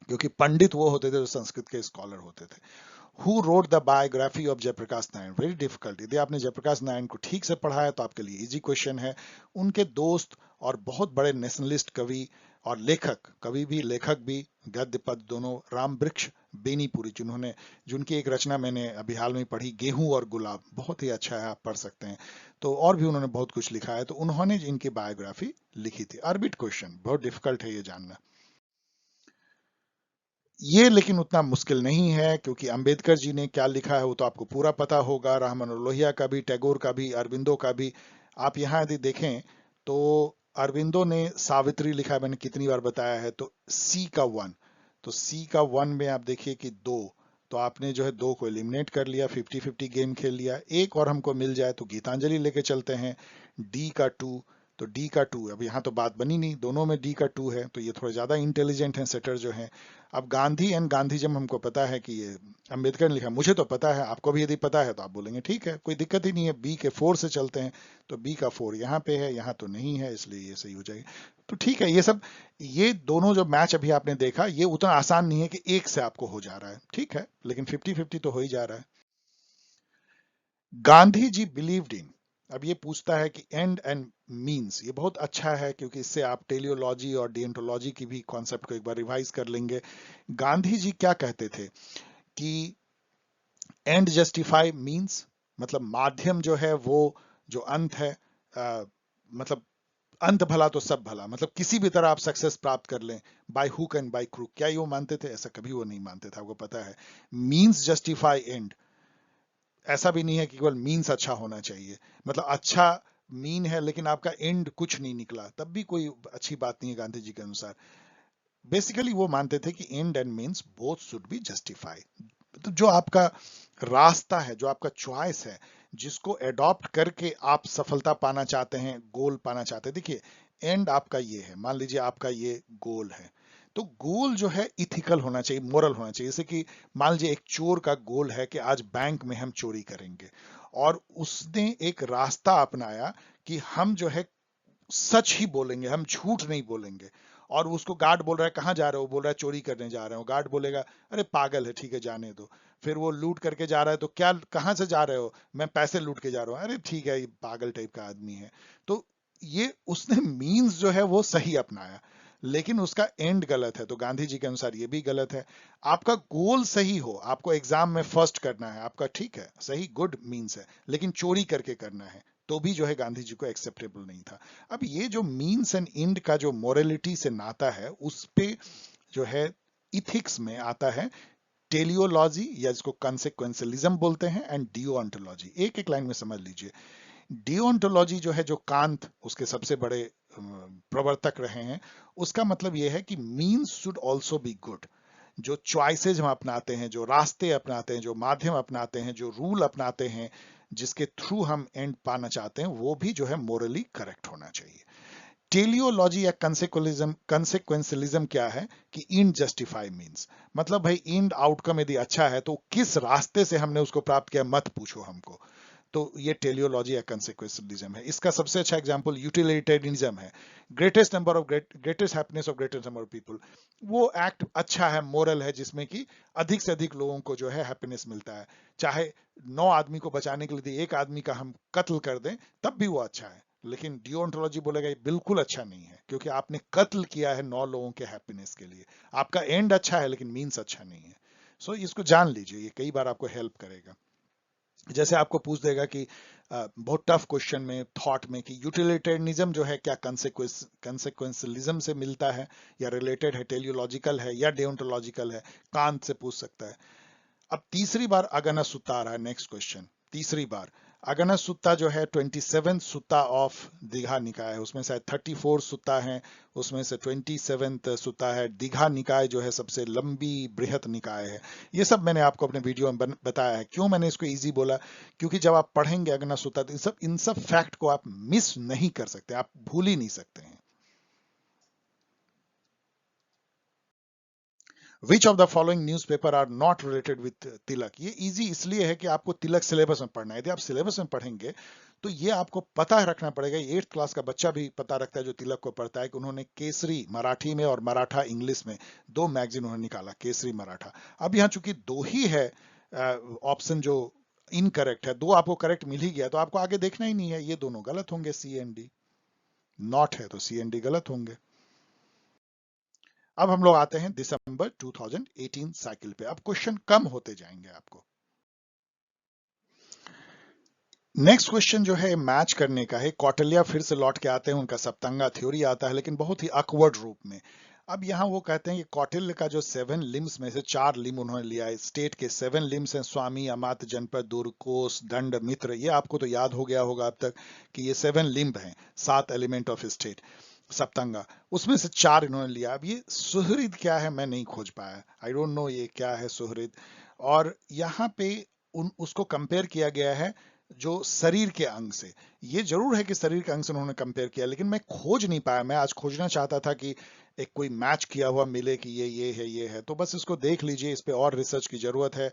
क्योंकि पंडित वो होते थे जो संस्कृत के स्कॉलर होते थे। Who wrote the biography of Jayaprakash Narayan? Very difficult. यदि आपने जयप्रकाश नारायण को ठीक से पढ़ा है तो आपके लिए इजी क्वेश्चन है। उनके दोस्त और बहुत बड़े नेशनलिस्ट कवि और लेखक, कवि भी लेखक भी, गद्य पद दोनों, राम वृक्ष बेनीपुरी, जिनकी एक रचना मैंने अभी हाल में पढ़ी, गेहूं और गुलाब, बहुत ही अच्छा है, आप पढ़ सकते हैं। तो और भी उन्होंने बहुत कुछ लिखा है, तो उन्होंने इनकी बायोग्राफी लिखी थी। ऑर्बिट क्वेश्चन, बहुत डिफिकल्ट है ये जानना। ये लेकिन उतना मुश्किल नहीं है, क्योंकि अंबेडकर जी ने क्या लिखा है वो तो आपको पूरा पता होगा। राममनोहर लोहिया का भी, टैगोर का भी, अरविंदो का भी। आप यहाँ यदि देखें तो अरविंदो ने सावित्री लिखा है, मैंने कितनी बार बताया है। तो सी का 1, तो सी का 1 में आप देखिए कि 2, तो आपने जो है 2 को एलिमिनेट कर लिया, 50-50 गेम खेल लिया। एक और हमको मिल जाए तो गीतांजलि लेके चलते हैं। डी का 2, तो डी का 2, अब यहाँ तो बात बनी नहीं, दोनों में डी का 2 है, तो ये थोड़े ज्यादा इंटेलिजेंट हैं सेटर जो हैं। अब गांधी एंड गांधीजम हमको पता है कि ये अंबेडकर ने लिखा, मुझे तो पता है, आपको भी यदि पता है तो आप बोलेंगे ठीक है, कोई दिक्कत ही नहीं है। बी के 4 से चलते हैं, तो बी का 4 यहाँ पे है, यहाँ तो नहीं है, इसलिए ये सही हो जाएगा। तो ठीक है, ये दोनों जो मैच अभी आपने देखा, ये उतना आसान नहीं है कि एक से आपको हो जा रहा है, ठीक है, लेकिन 50-50 तो हो ही जा रहा है। गांधी जी बिलीव्ड इन, अब ये पूछता है कि एंड एंड मीन्स, ये बहुत अच्छा है क्योंकि इससे आप टेलियोलॉजी और डिएंटोलॉजी की भी कॉन्सेप्ट को एक बार रिवाइज कर लेंगे। गांधी जी क्या कहते थे कि एंड जस्टिफाई मीन्स, मतलब माध्यम जो है वो, जो अंत है, मतलब अंत भला तो सब भला, मतलब किसी भी तरह आप सक्सेस प्राप्त कर लें, by hook and by crook. क्या ये वो मानते थे? ऐसा कभी वो नहीं मानते थे, आपको पता है। मीन्स जस्टिफाई एंड, ऐसा भी नहीं है कि केवल मीन्स अच्छा होना चाहिए, मतलब अच्छा मीन है लेकिन आपका एंड कुछ नहीं निकला, तब भी कोई अच्छी बात नहीं है गांधी जी के अनुसार। बेसिकली वो मानते थे कि and and means both should be justify. तो जो आपका रास्ता है, जो आपका चॉइस है, जिसको एडॉप्ट करके आप सफलता पाना चाहते हैं, गोल पाना चाहते हैं, देखिए एंड आपका ये है, मान लीजिए आपका ये गोल है, तो गोल जो है इथिकल होना चाहिए, मोरल होना चाहिए। जैसे कि मान लीजिए एक चोर का गोल है कि आज बैंक में हम चोरी करेंगे, और उसने एक रास्ता अपनाया कि हम जो है सच ही बोलेंगे, हम झूठ नहीं बोलेंगे। और उसको गार्ड बोल रहा है कहाँ जा रहे हो, बोल रहा है चोरी करने जा रहे हो। गार्ड बोलेगा अरे पागल है, ठीक है जाने दो। फिर वो लूट करके जा रहा है, तो क्या कहाँ से जा रहे हो? मैं पैसे लूट के जा रहा हूँ। अरे ठीक है, ये पागल टाइप का आदमी है। तो ये उसने मीन्स जो है वो सही अपनाया, लेकिन उसका एंड गलत है। तो गांधी जी के अनुसार ये भी गलत है। आपका गोल सही हो, आपको एग्जाम में फर्स्ट करना है, आपका ठीक है, सही, गुड मीन्स है, लेकिन चोरी करके करना है, तो भी जो है गांधी जी को एक्सेप्टेबल नहीं था। अब ये जो मीन्स एंड एंड का जो मोरलिटी से नाता है, उस पे जो है इथिक्स में आता है टेलियोलॉजी, या जिसको कंसेक्वेंशलिज्म बोलते हैं, एंड डिओन्टोलॉजी। एक एक लाइन में समझ लीजिए। डिओन्टोलॉजी जो है, जो कांत उसके सबसे बड़े प्रवर्तक रहे हैं, उसका मतलब यह है कि means should also be good. जो चॉइसेज हम अपनाते हैं, जो रास्ते अपनाते हैं, जो माध्यम अपनाते हैं, जो रूल अपनाते हैं, जिसके थ्रू हम एंड पाना चाहते हैं, वो भी जो है मोरली करेक्ट होना चाहिए। टेलियोलॉजी या कंसेक्वेंशलिज्म क्या है कि इन जस्टिफाई मीन्स, मतलब भाई इंड आउटकम यदि अच्छा है तो किस रास्ते से हमने उसको प्राप्त किया मत पूछो हमको। तो ये टेलियोलॉजी या कंसेक्वेंशलिज्म है। इसका सबसे अच्छा एग्जांपल यूटिलिटेरियनिज्म है। Greatest happiness of greatest number of people, वो एक्ट अच्छा है, मोरल है, जिसमें कि अधिक से अधिक लोगों को जो है हैप्पीनेस मिलता है। चाहे 9 आदमी को बचाने के लिए एक आदमी का हम कत्ल कर दें, तब भी वो अच्छा है। लेकिन डिओन्टोलॉजी बोलेगा ये बिल्कुल अच्छा नहीं है, क्योंकि आपने कत्ल किया है 9 लोगों के हैप्पीनेस के लिए। आपका एंड अच्छा है लेकिन मीन्स अच्छा नहीं है। सो इसको जान लीजिए, ये कई बार आपको हेल्प करेगा। जैसे आपको पूछ देगा कि बहुत टफ क्वेश्चन में, थॉट में, कि यूटिलिटेरियनिज्म जो है क्या कंसेक्वेंशलिज्म से मिलता है या रिलेटेड है, टेलियोलॉजिकल है या डिओन्टोलॉजिकल है, कांत से पूछ सकता है। अब तीसरी बार अगना सुत्ता आ रहा है, नेक्स्ट क्वेश्चन। तीसरी बार अगना सुत्ता जो है 27 सुत्ता ऑफ दीघा निकाय है, उसमें से 34 सुत्ता है, उसमें से 27 सुत्ता है दीघा निकाय, जो है सबसे लंबी बृहत निकाय है। ये सब मैंने आपको अपने वीडियो में बताया है। क्यों मैंने इसको इजी बोला? क्योंकि जब आप पढ़ेंगे अगना सुत्ता, तो इन सब फैक्ट को आप मिस नहीं कर सकते, आप भूल ही नहीं सकते हैं। Which of the following news paper are not related with Tilak? ये इजी इसलिए है कि आपको तिलक सिलेबस में पढ़ना है। यदि आप सिलेबस में पढ़ेंगे तो ये आपको पता रखना पड़ेगा। 8th क्लास का बच्चा भी पता रखता है जो तिलक को पढ़ता है, कि उन्होंने केसरी मराठी में और मराठा इंग्लिश में 2 मैगजीन उन्होंने निकाला, केसरी मराठा। अब यहाँ चूंकि 2 ही है ऑप्शन जो इनकरेक्ट है, 2 आपको करेक्ट मिल ही गया, तो आपको आगे देखना ही नहीं है, ये दोनों गलत होंगे। सी एंड डी नॉट है तो सी एंड डी गलत होंगे। अब हम लोग आते हैं दिसंबर 2018 साइकिल पे। अब क्वेश्चन कम होते जाएंगे आपको। नेक्स्ट क्वेश्चन जो है मैच करने का है। कौटिल्य फिर से लौट के आते हैं, उनका सप्तंगा थ्योरी आता है, लेकिन बहुत ही अकवर्ड रूप में। अब यहाँ वो कहते हैं कि कौटिल्य का जो 7 लिम्स में से 4 लिम्ब उन्होंने लिया है। स्टेट के 7 लिम्स हैं, स्वामी, अमात्य, जनपद, दुर्ग, कोष, दंड, मित्र। ये आपको तो याद हो गया होगा अब तक कि ये 7 लिम्ब हैं, 7 एलिमेंट ऑफ स्टेट, सप्तंगा। उसमें से 4 इन्होंने लिया। अब ये सुहृद क्या है मैं नहीं खोज पाया, आई डोंट नो ये क्या है सुहृद। और यहाँ पे उसको कंपेयर किया गया है जो शरीर के अंग से। ये जरूर है कि शरीर के अंग से उन्होंने कंपेयर किया, लेकिन मैं खोज नहीं पाया। मैं आज खोजना चाहता था कि एक कोई मैच किया हुआ मिले कि ये है, ये है। तो बस इसको देख लीजिए, इस पे और रिसर्च की जरूरत है।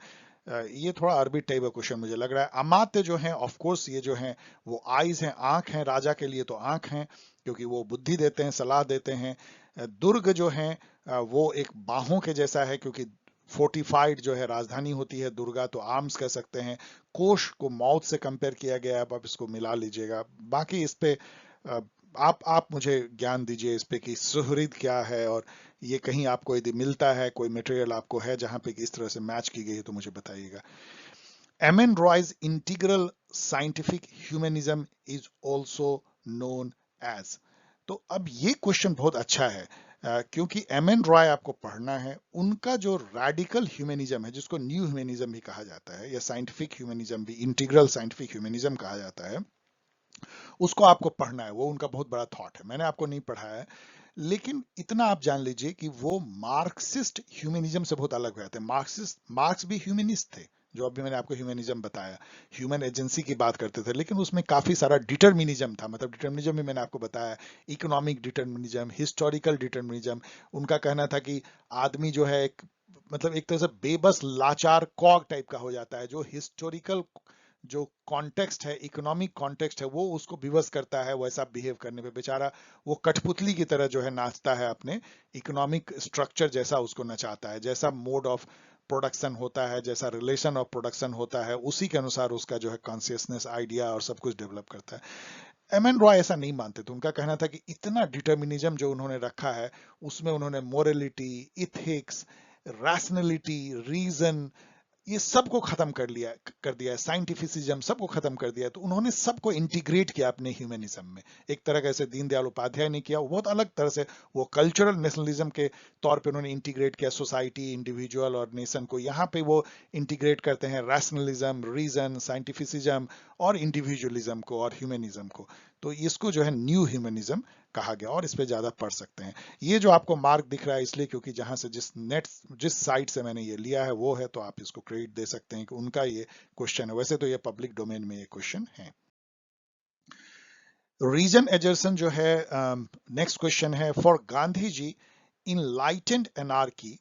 ये थोड़ा अरबी टाइप का क्वेश्चन मुझे लग रहा है। अमात्य जो है ऑफ कोर्स ये जो है वो आईज हैं, आंख हैं, राजा के लिए तो आंख हैं क्योंकि वो बुद्धि देते हैं, सलाह देते हैं। दुर्ग जो है वो एक बाहों के जैसा है क्योंकि फोर्टिफाइड जो है राजधानी होती है दुर्गा, तो आर्म्स कह सकते हैं। कोश को मौत से कंपेयर किया गया है, अब आप इसको मिला लीजिएगा। बाकी इस पे अ, आप मुझे ज्ञान दीजिए इस पे कि सुहृद क्या है, और ये कहीं आपको यदि मिलता है, कोई मटेरियल आपको है जहां पे इस तरह से मैच की गई है तो मुझे बताइएगा। M N Roy's integral scientific humanism is also known as. तो अब ये क्वेश्चन बहुत अच्छा है क्योंकि एम एन रॉय आपको पढ़ना है। उनका जो रेडिकल ह्यूमनिज्म है, जिसको न्यू ह्यूमनिज्म भी कहा जाता है या साइंटिफिक ह्यूमनिज्म भी, इंटीग्रल साइंटिफिक ह्यूमनिज्म कहा जाता है, उसको आपको पढ़ना है। वो उनका बहुत बड़ा थॉट है, मैंने आपको नहीं पढ़ाया है, लेकिन इतना आप जान लीजिए कि वो मार्क्सिस्ट ह्यूमनिज्म से बहुत अलग हुए थे। मार्क्स भी ह्यूमनिस्ट थे, जो अभी मैंने आपको ह्यूमनिज्म बताया, ह्यूमन एजेंसी की बात करते थे, लेकिन उसमें काफी सारा डिटर्मिनिज्म था। मतलब डिटर्मिनिज्म में मैंने आपको बताया, इकोनॉमिक डिटर्मिनिज्म, हिस्टोरिकल डिटर्मिनिज्म। उनका कहना था कि आदमी जो है एक, मतलब एक तरह से बेबस लाचार कॉग टाइप का हो जाता है, जो हिस्टोरिकल जो कॉन्टेक्स्ट है, इकोनॉमिक कॉन्टेक्स्ट है, वो उसको विवश करता है वैसा बिहेव करने पे। बेचारा वो कठपुतली की तरह जो है नाचता है, अपने इकोनॉमिक स्ट्रक्चर जैसा उसको नचाता है, जैसा मोड ऑफ प्रोडक्शन होता है, जैसा रिलेशन ऑफ प्रोडक्शन होता है, उसी के अनुसार उसका जो है कॉन्शियसनेस, आइडिया और सब कुछ डेवलप करता है। एम एन रॉय ऐसा नहीं मानते थे। उनका कहना था कि इतना डिटर्मिनिज्म जो उन्होंने रखा है, उसमें उन्होंने मोरलिटी, इथिक्स, रैशनलिटी, रीजन, ये सबको खत्म कर दिया है, साइंटिफिसिज्म सबको खत्म कर दिया है। तो उन्होंने सबको इंटीग्रेट किया अपने ह्यूमनिज्म में, एक तरह का, ऐसे दीनदयाल उपाध्याय ने किया, वो बहुत अलग तरह से, वो कल्चरल नेशनलिज्म के तौर पे उन्होंने इंटीग्रेट किया सोसाइटी, इंडिविजुअल और नेशन को। यहाँ पे वो इंटीग्रेट करते हैं रैशनलिज्म, रीजन, साइंटिफिसिज्म और इंडिविजुअलिज्म को और ह्यूमनिज्म को। तो इसको जो है न्यू ह्यूमनिज्म कहा गया, और इस पे ज्यादा पढ़ सकते हैं। ये जो आपको मार्क दिख रहा है इसलिए क्योंकि जहां से जिस साइट से मैंने ये लिया है वो है, तो आप इसको क्रेडिट दे सकते हैं कि उनका ये क्वेश्चन है। वैसे तो ये पब्लिक डोमेन में ये क्वेश्चन है। रीजन एजर्सन जो है, नेक्स्ट क्वेश्चन है, for Gandhi ji enlightened anarchy,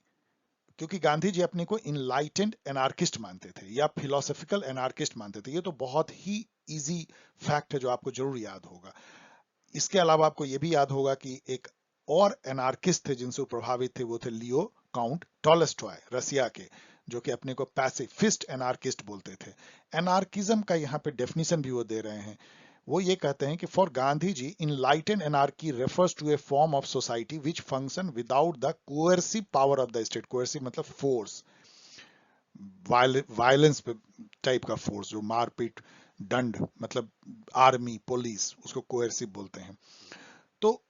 क्योंकि गांधी जी अपने को इनलाइटेंड एनार्किस्ट मानते थे या फिलोसफिकल एनार्किस्ट मानते थे। ये तो बहुत ही इजी फैक्ट है जो आपको जरूर याद होगा। इसके अलावा आपको यह भी याद होगा कि एक और एनार्किस्ट थे जिनसे वो प्रभावित थे, वो थे लियो काउंट टॉलस्टॉय, रसिया के, जो कि अपने को पैसिफिस्ट एनार्किस्ट बोलते थे। एनार्किज्म का यहाँ पे डेफिनेशन भी वो दे रहे हैं। वो ये कहते हैं कि for Gandhi ji enlightened anarchy refers to a form of society which function without the coercive power of the state. Coercive मतलब फोर्स, वायलेंस टाइप का फोर्स, जो मारपीट, दंड, मतलब आर्मी, पुलिस, उसको कोएर्सिव बोलते हैं। तो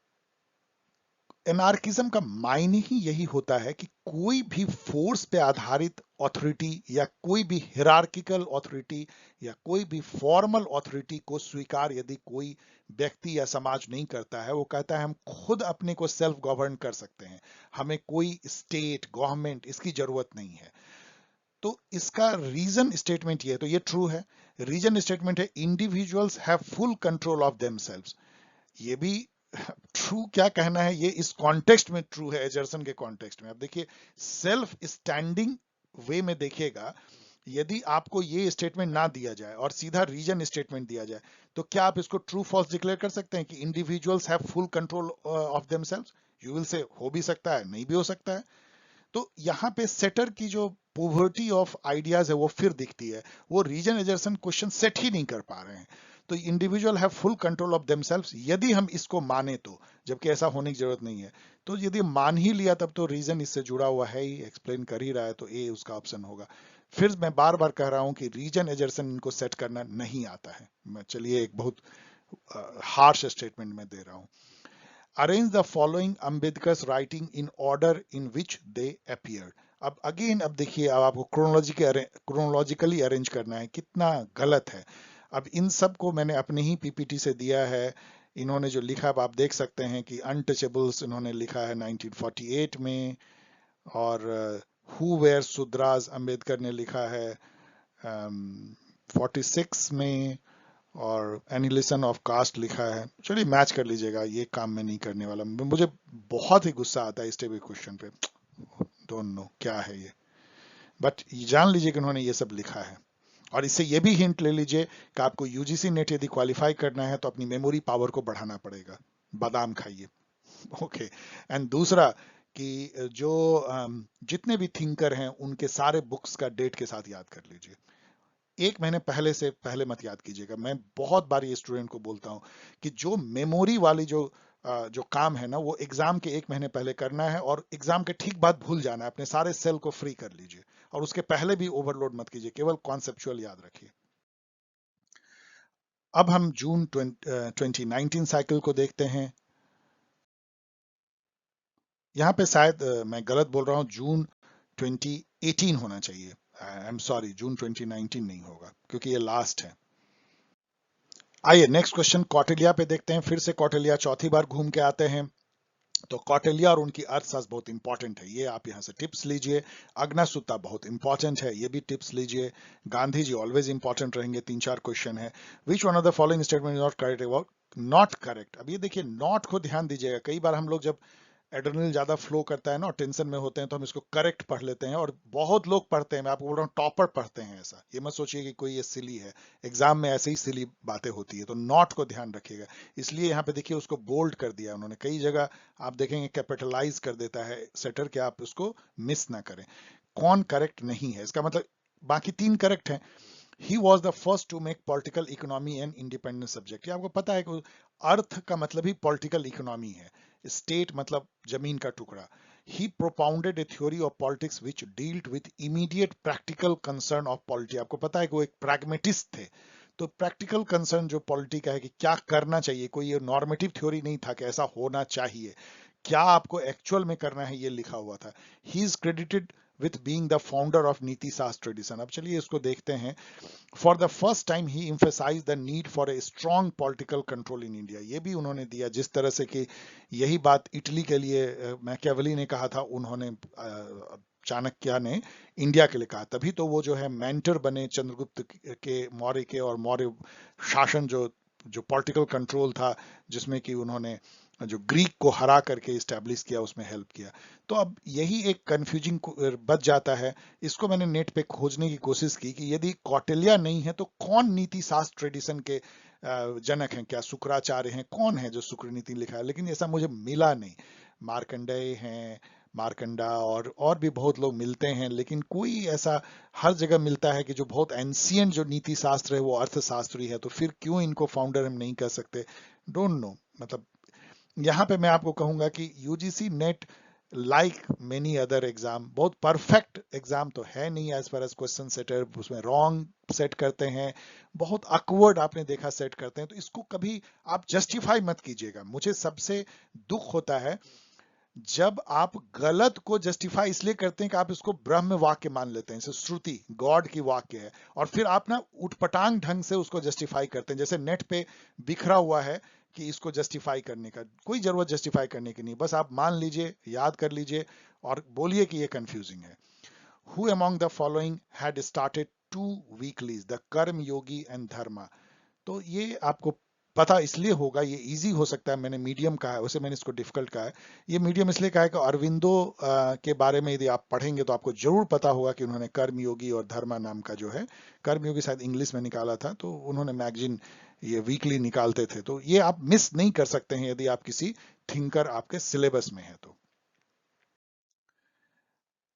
एनार्किज्म का मायने ही यही होता है कि कोई भी फोर्स पे आधारित ऑथोरिटी या कोई भी हिरार्किकल ऑथोरिटी या कोई भी फॉर्मल ऑथोरिटी को स्वीकार यदि कोई व्यक्ति या समाज नहीं करता है, वो कहता है हम खुद अपने को सेल्फ गवर्न कर सकते हैं, हमें कोई स्टेट, गवर्नमेंट इसकी जरूरत नहीं है। तो इसका रीजन स्टेटमेंट ये है, तो ये ट्रू है। रीजन स्टेटमेंट है individuals have full control of themselves. ये भी ट्रू क्या कहना है, ये इस कॉन्टेक्स्ट में ट्रू है, एजर्सन के कॉन्टेक्स्ट में। अब देखिए, सेल्फ स्टैंडिंग वे में देखिएगा, यदि आपको ये स्टेटमेंट ना दिया जाए और सीधा रीजन स्टेटमेंट दिया जाए, तो क्या आप इसको ट्रू फॉल्स डिक्लेयर कर सकते हैं कि individuals have full control of themselves? You will say हो भी सकता है, नहीं भी हो सकता है। तो यहाँ पे सेटर की जो पोवर्टी ऑफ आइडियाज है वो फिर दिखती है। वो रीजन एजर्सन क्वेश्चन सेट ही नहीं कर पा रहे हैं। तो individual have full control of themselves, यदि हम इसको माने तो, जबकि ऐसा होने की जरूरत नहीं है। तो यदि मान ही लिया तब तो रीजन इससे जुड़ा हुआ है ही, एक्सप्लेन कर ही रहा है, तो ए उसका ऑप्शन होगा। फिर मैं बार बार कह रहा हूं कि रीजन एजर्सन इनको सेट करना नहीं आता है। मैं चलिए एक बहुत हार्श स्टेटमेंट में दे रहा हूं। Arrange the following Ambedkar's writing in order in which they appeared. अब अगेन, अब देखिए, अब आपको क्रोनोलॉजिकली अरेंज करना है, कितना गलत है। अब इन सब को मैंने अपने ही पीपीटी से दिया है। इन्होंने जो लिखा अब आप देख सकते हैं कि अनटचेबल्स इन्होंने लिखा है 1948 में, और हु वेयर सुद्राज अम्बेडकर ने लिखा है 46 में, और एनिलिसन ऑफ कास्ट लिखा है। चलिए मैच कर लीजिएगा, ये काम मैं नहीं करने वाला। मुझे बहुत ही गुस्सा आता है इस टाइप के क्वेश्चन पे, डोंट नो क्या है ये। बट जान लीजिए कि उन्होंने ये सब लिखा है। और इससे ये भी हिंट ले लीजिए कि आपको यूजीसी नेट यदि क्वालिफाई करना है तो अपनी मेमोरी पावर को बढ़ाना पड़ेगा, बादाम खाइए। ओके। एंड दूसरा कि जो जितने भी थिंकर हैं उनके सारे बुक्स का डेट के साथ याद कर लीजिए। एक महीने पहले से पहले मत याद कीजिएगा। मैं बहुत बार ये स्टूडेंट को बोलता हूँ कि जो मेमोरी वाली जो काम है ना, वो एग्जाम के एक महीने पहले करना है और एग्जाम के ठीक बाद भूल जाना है। अपने सारे सेल को फ्री कर लीजिए और उसके पहले भी ओवरलोड मत कीजिए, केवल कॉन्सेप्चुअल याद रखिए। अब हम जून 2019 साइकिल को देखते हैं। यहाँ पे शायद मैं गलत बोल रहा हूँ, जून 2018 होना चाहिए। आई एम सॉरी, जून 2019 नहीं होगा क्योंकि ये लास्ट है। आइए नेक्स्ट क्वेश्चन कौटिल्य पे देखते हैं। फिर से कौटिल्य चौथी बार घूम के आते हैं। तो कौटिल्य और उनकी अर्थशास्त्र बहुत इंपॉर्टेंट है, ये आप यहाँ से टिप्स लीजिए। अग्नासुत्ता बहुत इंपॉर्टेंट है, ये भी टिप्स लीजिए। गांधी जी ऑलवेज इंपॉर्टेंट रहेंगे। 3-4 क्वेश्चन है। Which one of the following statement is not correct about, not correct. अब ये देखिए, नॉट को ध्यान दीजिएगा। कई बार हम लोग जब एड्रेनलिन ज्यादा फ्लो करता है ना और टेंशन में होते हैं तो हम इसको करेक्ट पढ़ लेते हैं, और बहुत लोग पढ़ते हैं, मैं आपको बोल रहा हूँ टॉपर पढ़ते हैं ऐसा। ये मत सोचिए कि कोई ये सिली है, एग्जाम में ऐसे ही सिली बातें होती है। तो नॉट को ध्यान रखिएगा। इसलिए यहाँ पे देखिए उसको बोल्ड कर दिया उन्होंने। कई जगह आप देखेंगे कैपिटलाइज कर देता है सेटर, के आप उसको मिस ना करें। कौन करेक्ट नहीं है इसका मतलब, बाकी 3 करेक्ट हैं। He was the first to make political economy and independent subject. ये आपको पता है कि अर्थ का मतलब ही पॉलिटिकल इकोनॉमी है, स्टेट मतलब जमीन का टुकड़ा। He propounded a theory of politics which dealt with immediate practical concern of polity. आपको पता है कि वो एक प्रैग्मेटिस्ट थे। तो प्रैक्टिकल कंसर्न जो पॉलिटी का है कि क्या करना चाहिए, कोई ये नॉर्मेटिव थ्योरी नहीं था कि ऐसा होना चाहिए, क्या आपको एक्चुअल में करना है, ये लिखा हुआ था। He is credited with being the founder of नीति शास्त्र ट्रेडिशन। अब चलिए इसको देखते हैं। For the first time he emphasized the need for a strong political control in India. ये भी उन्होंने दिया, जिस तरह से कि यही बात इटली के लिए मैकियावेली ने कहा था, उन्होंने चाणक्य ने इंडिया के लिए कहा। तभी तो वो जो है मेंटर बने चंद्रगुप्त के, मौर्य के, और मौर्य शासन जो जो पॉलिटिकल कंट्रोल था, जिसमें कि उन्होंने जो ग्रीक को हरा करके इस्टेब्लिश किया, उसमें हेल्प किया। तो अब यही एक कंफ्यूजिंग बच जाता है। इसको मैंने नेट पे खोजने की कोशिश की कि यदि कौटिल्य नहीं है तो कौन नीति शास्त्र ट्रेडिशन के जनक हैं, क्या शुक्राचार्य हैं, कौन है जो शुक्र नीति लिखा है, लेकिन ऐसा मुझे मिला नहीं। मार्कंडेय हैं, मार्कंडा और भी बहुत लोग मिलते हैं, लेकिन कोई ऐसा, हर जगह मिलता है कि जो बहुत एंशियंट जो नीति शास्त्र है वो अर्थशास्त्री है, तो फिर क्यों इनको फाउंडर हम नहीं कर सकते। Don't know. मतलब यहाँ पे मैं आपको कहूंगा कि UGC NET like many other exam बहुत परफेक्ट एग्जाम तो है नहीं as far as question setter. उसमें रॉन्ग सेट करते हैं, बहुत अकवर्ड आपने देखा सेट करते हैं। तो इसको कभी आप जस्टिफाई मत कीजिएगा। मुझे सबसे दुख होता है जब आप गलत को जस्टिफाई इसलिए करते हैं कि आप इसको ब्रह्म वाक्य मान लेते हैं, जैसे श्रुति गॉड की वाक्य है, और फिर आप ना उटपटांग ढंग से उसको जस्टिफाई करते हैं। जैसे नेट पे बिखरा हुआ है कि इसको जस्टिफाई करने का कोई जरूरत जस्टिफाई करने की नहीं, बस आप मान लीजिए, याद कर लीजिए और बोलिए कि ये कंफ्यूजिंग है। Who among the following had started 2 weeklies, the कर्म योगी एंड धर्मा। तो ये आपको पता इसलिए होगा, ये इजी हो सकता है, मैंने मीडियम कहा है, वैसे मैंने इसको डिफिकल्ट कहा है। ये मीडियम इसलिए कहा है कि अरविंदो के बारे में यदि आप पढ़ेंगे तो आपको जरूर पता होगा कि उन्होंने कर्मयोगी और धर्मा नाम का जो है, कर्मयोगी शायद इंग्लिश में निकाला था, तो उन्होंने मैगजीन ये वीकली निकालते थे। तो ये आप मिस नहीं कर सकते हैं यदि आप किसी थिंकर आपके सिलेबस में है तो।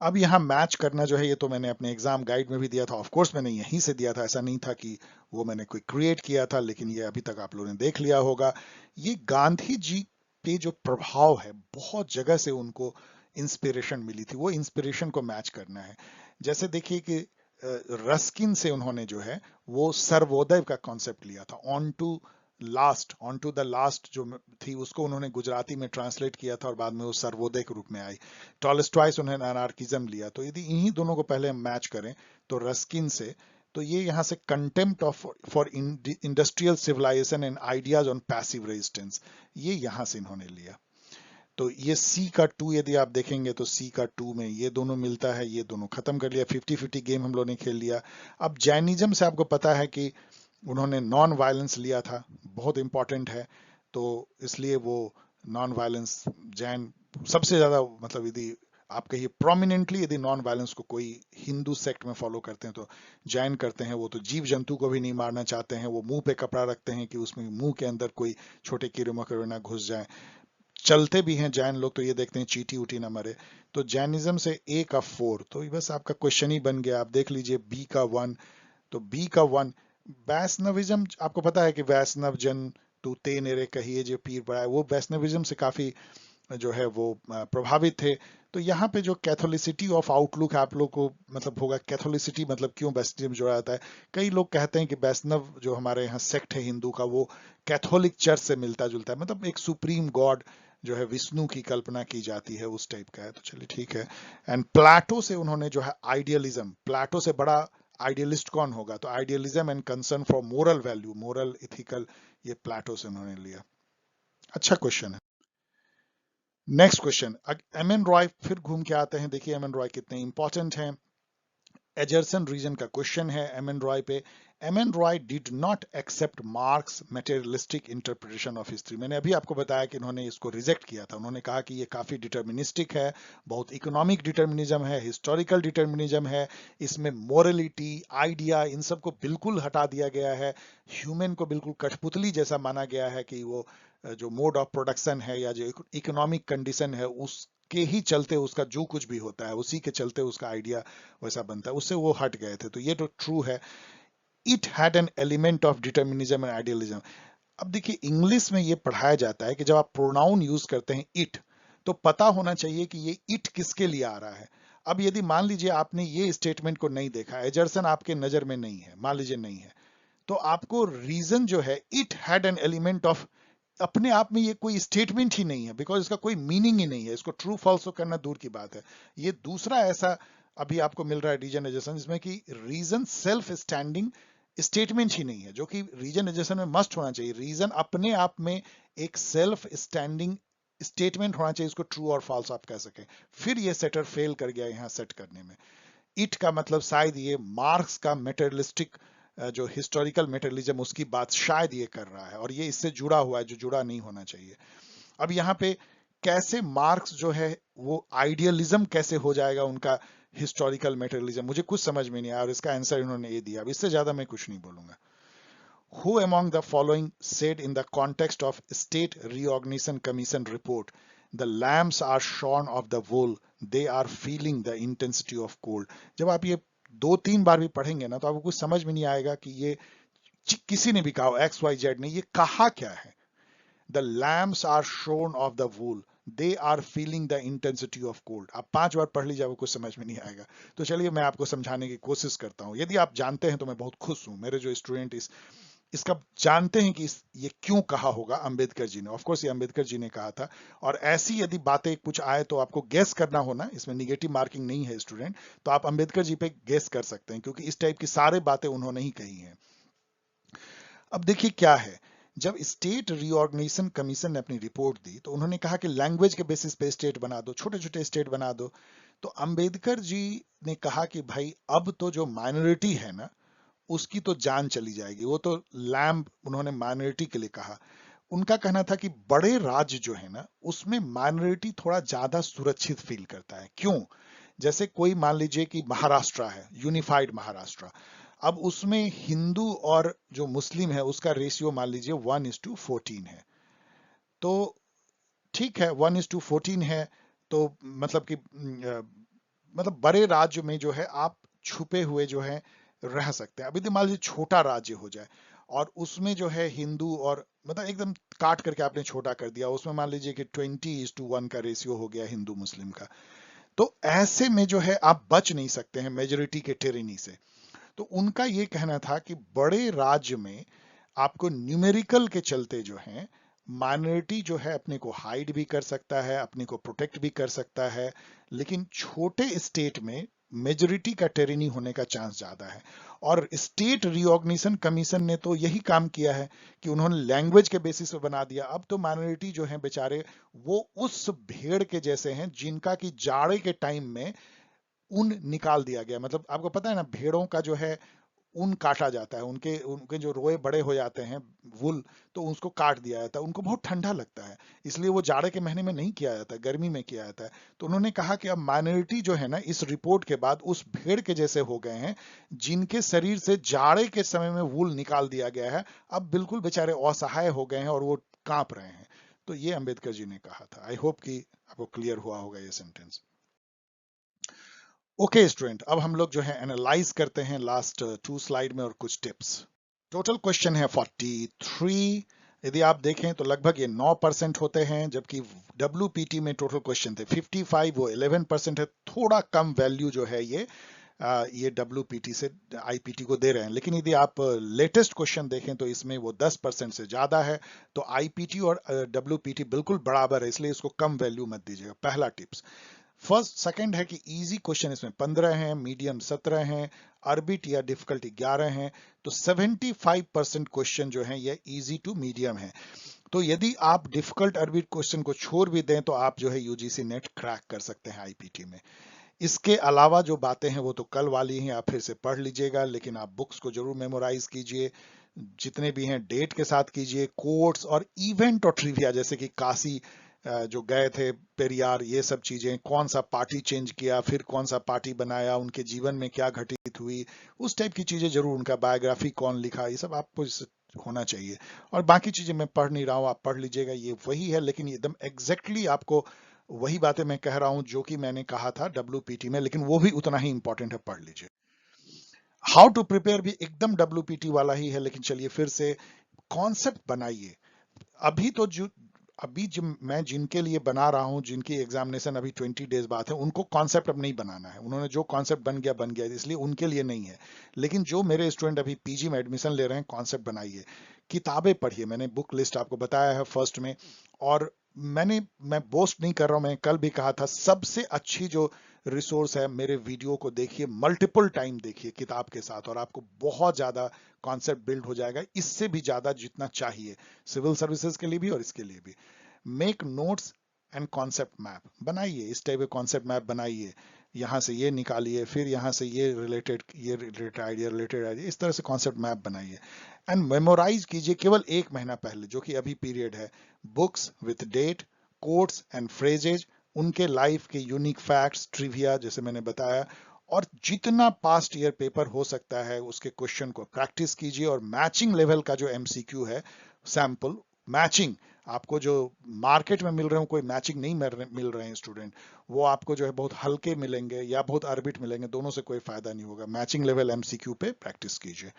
अब यहाँ मैच करना जो है, ये तो मैंने अपने एग्जाम गाइड में भी दिया था। ऑफ कोर्स मैंने यहीं से दिया था, ऐसा नहीं था कि वो मैंने कोई क्रिएट किया था, लेकिन ये अभी तक आप लोगों ने देख लिया होगा। ये गांधी जी पे जो प्रभाव है, बहुत जगह से उनको इंस्पिरेशन मिली थी, वो इंस्पिरेशन को मैच करना है। जैसे देखिए कि रस्किन से उन्होंने जो है वो सर्वोदय का कॉन्सेप्ट लिया था। ऑन टू द लास्ट जो थी, उसको उन्होंने गुजराती में ट्रांसलेट किया था और बाद में वो सर्वोदय के रूप में आई। टॉलस्टॉय उन्होंने अनार्किज्म लिया। तो यदि इन्हीं दोनों को पहले हम मैच करें तो रस्किन से, तो ये यहाँ से contempt of for industrial civilization and ideas on passive resistance, ये यहाँ से इन्होंने लिया। तो ये सी का 2 यदि आप देखेंगे तो सी का 2 में ये दोनों मिलता है, ये दोनों खत्म कर लिया। 50-50 गेम हम लोगों ने खेल लिया। अब जैनिज्म से आपको पता है कि उन्होंने नॉन वायलेंस लिया था, बहुत इंपॉर्टेंट है। तो इसलिए वो नॉन वायलेंस, जैन सबसे ज्यादा, मतलब यदि आप कहिए प्रोमिनेंटली, यदि नॉन वायलेंस को कोई हिंदू सेक्ट में फॉलो करते हैं तो जैन करते हैं, वो तो जीव जंतु को भी नहीं मारना चाहते हैं, वो मुंह पे कपड़ा रखते हैं कि उसमें मुंह के अंदर कोई छोटे कीड़े मकोड़े ना घुस जाए। चलते भी हैं जैन लोग तो ये देखते हैं चींटी उटी ना मरे। तो जैनिज्म से ए का 4, तो बस आपका क्वेश्चन ही बन गया। आप देख लीजिए बी का 1, तो बी का 1। वैष्णविज्म, आपको पता है कि वैष्णव जन तू ते नेरे कहिए जो पीर पड़ा, वो वैष्णविज्म से काफी जो है वो प्रभावित थे। तो यहाँ पे जो कैथोलिसिटी ऑफ आउटलुक आप लोग को मतलब होगा, कैथोलिसिटी मतलब क्यों वैष्णव जोड़ा जाता है। कई लोग कहते हैं कि वैष्णव जो हमारे यहाँ सेक्ट है हिंदू का, वो कैथोलिक चर्च से मिलता जुलता है, मतलब एक सुप्रीम गॉड जो है विष्णु की कल्पना की जाती है, उस टाइप का है। तो चलिए ठीक है। एंड प्लाटो से उन्होंने जो है आइडियलिज्म, प्लाटो से बड़ा आइडियलिस्ट कौन होगा, तो idealism and concern for moral value, moral ethical, ये प्लाटो से उन्होंने लिया। अच्छा क्वेश्चन है। Next question, M N Roy फिर घूम के आते हैं, देखिए एम एन रॉय कितने इंपॉर्टेंट हैं। एजरसन रीजन का क्वेश्चन है एम एन रॉय पे। M N Roy did not accept Marx materialistic interpretation of history. मैंने अभी आपको बताया कि उन्होंने इसको रिजेक्ट किया था। उन्होंने कहा कि ये काफी डिटर्मिनिस्टिक है, बहुत इकोनॉमिक डिटर्मिनिज्म है, हिस्टोरिकल डिटर्मिनिज्म है, इसमें मोरलिटी आइडिया इन सबको बिल्कुल हटा दिया गया है, ह्यूमन को बिल्कुल कठपुतली जैसा माना गया है कि वो जो मोड ऑफ प्रोडक्शन है या जो इकोनॉमिक कंडीशन है उस के ही चलते उसका जो कुछ भी होता है उसी के चलते उसका आइडिया वैसा बनता है, उससे वो हट गए थे। तो ये तो ट्रू है। It had an element of determinism and idealism. अब देखिए इंग्लिश में ये पढ़ाया जाता है कि जब आप प्रोनाउन यूज करते हैं इट, तो पता होना चाहिए कि ये इट किसके लिए आ रहा है। अब यदि मान लीजिए आपने ये स्टेटमेंट को नहीं देखा, एजरसन आपके नजर में नहीं है, मान लीजिए नहीं है, तो आपको रीजन जो है it had an element of, अपने आप में ये कोई स्टेटमेंट ही नहीं है, बिकॉज इसका कोई मीनिंग ही नहीं है, इसको ट्रू फॉल्स करना दूर की बात है। ये दूसरा ऐसा अभी आपको मिल रहा है रीजन एजर्सन, जिसमें कि रीजन सेल्फ स्टैंडिंग स्टेटमेंट ही नहीं है, जो कि रीजन एजर्सन में मस्ट होना चाहिए। रीजन अपने आप में एक सेल्फ स्टैंडिंग स्टेटमेंट होना चाहिए, इसको ट्रू और फॉल्स आप कह सके। फिर ये सेटर फेल कर गया यहाँ सेट करने में। इट का मतलब शायद ये मार्क्स का मेटेरियलिस्टिक जो हिस्टोरिकल मेटेरियलिज्म उसकी बात शायद ये कर रहा है, और ये इससे जुड़ा हुआ है जो जुड़ा नहीं होना चाहिए। अब यहाँ पे कैसे मार्क्स जो है वो आइडियलिज्म कैसे हो जाएगा उनका हिस्टोरिकल मेटेरियलिज्म, मुझे कुछ समझ में नहीं आया, और इसका आंसर इन्होंने ये दिया। अब इससे ज्यादा मैं कुछ नहीं बोलूंगा। Who among the following said in the context of State Reorganization Commission report, the lambs are shorn of the wool, they are feeling the intensity of cold? जब आप ये 2-3 बार भी पढ़ेंगे ना तो आपको कुछ समझ में नहीं आएगा कि ये किसी ने भी कहा, एक्स वाई जेड ने, ये कहा क्या है। The lambs are shorn of the wool, they are feeling the intensity of cold. आप 5 बार पढ़ लीजिए, आपको कुछ समझ में नहीं आएगा। तो चलिए मैं आपको समझाने की कोशिश करता हूँ। यदि आप जानते हैं तो मैं बहुत खुश हूँ। मेरे जो स्टूडेंट इसका जानते हैं कि ये क्यों कहा होगा अंबेडकर जी ने। ऑफ कोर्स ये अंबेडकर जी ने कहा था, और ऐसी यदि बातें कुछ आए तो आपको गेस करना होना, इसमें निगेटिव मार्किंग नहीं है स्टूडेंट, तो आप अंबेडकर जी पे गेस कर सकते हैं, क्योंकि इस टाइप की सारे बातें उन्होंने ही कही हैं। अब देखिए क्या है, जब स्टेट रीऑर्गेनाइजेशन कमीशन ने अपनी रिपोर्ट दी तो उन्होंने कहा कि लैंग्वेज के बेसिस पे स्टेट बना दो, छोटे छोटे स्टेट बना दो। तो अंबेडकर जी ने कहा कि भाई अब तो जो माइनॉरिटी है ना उसकी तो जान चली जाएगी। वो तो लैम्ब उन्होंने माइनॉरिटी के लिए कहा। उनका कहना था कि बड़े राज्य जो है ना उसमें माइनॉरिटी थोड़ा ज्यादा सुरक्षित फील करता है। क्यों? जैसे कोई मान लीजिए कि महाराष्ट्र है, यूनिफाइड महाराष्ट्र, अब उसमें हिंदू और जो मुस्लिम है उसका रेशियो मान लीजिए 1:14 है। तो ठीक है, 1:14 है, तो मतलब कि मतलब बड़े राज्य में जो है आप छुपे हुए जो है रह सकते हैं। अभी तो मान लीजिए छोटा राज्य हो जाए और उसमें जो है हिंदू और मतलब एकदम काट करके आपने छोटा कर दिया, उसमें मान लीजिए कि 20:1 का रेशियो हो गया हिंदू मुस्लिम का, तो ऐसे में जो है आप बच नहीं सकते हैं मेजोरिटी के टेरेनी से। तो उनका ये कहना था कि बड़े राज्य में आपको न्यूमेरिकल के चलते जो है माइनॉरिटी जो है अपने को हाइड भी कर सकता है, अपने को प्रोटेक्ट भी कर सकता है, लेकिन छोटे स्टेट में मेजोरिटी का टेरेनी होने का चांस ज्यादा है। और स्टेट रिऑर्गेनाइजेशन कमीशन ने तो यही काम किया है कि उन्होंने लैंग्वेज के बेसिस पे बना दिया। अब तो माइनॉरिटी जो है बेचारे वो उस भेड़ के जैसे हैं जिनका कि जाड़े के टाइम में ऊन निकाल दिया गया। मतलब आपको पता है ना भेड़ों का जो है ऊन काटा जाता है, उनके उनके जो रोए बड़े हो जाते हैं वुल, तो उसको काट दिया जाता है। उनको बहुत ठंडा लगता है, इसलिए वो जाड़े के महीने में नहीं किया जाता है, गर्मी में किया जाता है। तो उन्होंने कहा कि अब माइनॉरिटी जो है ना इस रिपोर्ट के बाद उस भेड़ के जैसे हो गए हैं जिनके शरीर से जाड़े के समय में वूल निकाल दिया गया है। अब बिल्कुल बेचारे असहाय हो गए हैं और वो कांप रहे हैं। तो ये अंबेडकर जी ने कहा था। आई होप कि आपको क्लियर हुआ होगा ये सेंटेंस। ओके स्टूडेंट, अब हम लोग जो है एनालाइज करते हैं लास्ट 2 स्लाइड में और कुछ टिप्स। टोटल क्वेश्चन है 43। यदि आप देखें तो लगभग ये 9% होते हैं, जबकि WPT में टोटल क्वेश्चन थे 55, वो 11% है। थोड़ा कम वैल्यू जो है ये WPT से IPT को दे रहे हैं। लेकिन यदि आप लेटेस्ट क्वेश्चन देखें तो इसमें वो 10% से ज्यादा है। तो IPT और WPT बिल्कुल बराबर है, इसलिए इसको कम वैल्यू मत दीजिएगा। पहला टिप्स। फर्स्ट सेकंड है कि इजी क्वेश्चन इसमें 15 हैं, मीडियम 17 हैं, अरबिट या डिफिकल्टी 11 हैं। तो 75% क्वेश्चन जो हैं ये इजी टू मीडियम है। तो यदि आप डिफिकल्ट अरबिट क्वेश्चन को छोड़ भी दें तो आप जो है यूजीसी नेट क्रैक कर सकते हैं आईपीटी में। इसके अलावा जो बातें हैं वो तो कल वाली हैं, आप फिर से पढ़ लीजिएगा, लेकिन आप बुक्स को जरूर मेमोराइज कीजिए, जितने भी हैं डेट के साथ कीजिए। कोट्स और इवेंट और ट्रिविया, जैसे कि काशी जो गए थे, पेरियार, ये सब चीजें, कौन सा पार्टी चेंज किया, फिर कौन सा पार्टी बनाया, उनके जीवन में क्या घटित हुई, उस टाइप की चीजें जरूर, उनका बायोग्राफी कौन लिखा, ये सब आपको होना चाहिए। और बाकी चीजें मैं पढ़ नहीं रहा हूँ, आप पढ़ लीजिएगा, ये वही है, लेकिन एकदम एग्जैक्टली आपको वही बातें मैं कह रहा हूं जो कि मैंने कहा था WPT में, लेकिन वो भी उतना ही इंपॉर्टेंट है, पढ़ लीजिए। हाउ टू प्रिपेयर भी एकदम WPT वाला ही है, लेकिन चलिए फिर से कॉन्सेप्ट बनाइए। अभी तो जो अभी मैं जिनके लिए बना रहा हूं, जिनकी एग्जामिनेशन अभी 20 डेज बाद है, उनको कॉन्सेप्ट अब नहीं बनाना है। उन्होंने जो कॉन्सेप्ट बन गया, इसलिए उनके लिए नहीं है। लेकिन जो मेरे स्टूडेंट अभी पीजी में एडमिशन ले रहे हैं, कॉन्सेप्ट बनाइए, किताबें पढ़िए। मैंने बुक लिस्ट आपको बताया है फर्स्ट में। और मैं बोस्ट नहीं कर रहा हूं, मैंने कल भी कहा था, सबसे अच्छी जो रिसोर्स है, मेरे वीडियो को देखिए, मल्टीपल टाइम देखिए किताब के साथ, और आपको बहुत ज्यादा कॉन्सेप्ट बिल्ड हो जाएगा, इससे भी ज्यादा जितना चाहिए, सिविल सर्विसेज के लिए भी और इसके लिए भी। Make notes and concept map बनाइए, इस टाइप के कॉन्सेप्ट मैप बनाइए। यहां से ये निकालिए, फिर यहां से ये रिलेटेड आइडिया, इस तरह से कॉन्सेप्ट मैप बनाइए। एंड मेमोराइज कीजिए केवल 1 महीना पहले, जो कि अभी पीरियड है, books with date, quotes and phrases, उनके लाइफ के यूनिक फैक्ट्स, ट्रिविया जैसे मैंने बताया। और जितना पास्ट ईयर पेपर हो सकता है उसके क्वेश्चन को प्रैक्टिस कीजिए। और मैचिंग लेवल का जो MCQ है, सैंपल मैचिंग, आपको जो मार्केट में मिल रहे हो, कोई मैचिंग नहीं मिल रहे हैं स्टूडेंट, वो आपको जो है बहुत हल्के मिलेंगे या बहुत अरबिट मिलेंगे, दोनों से कोई फायदा नहीं होगा। मैचिंग लेवल MCQ पे प्रैक्टिस कीजिए।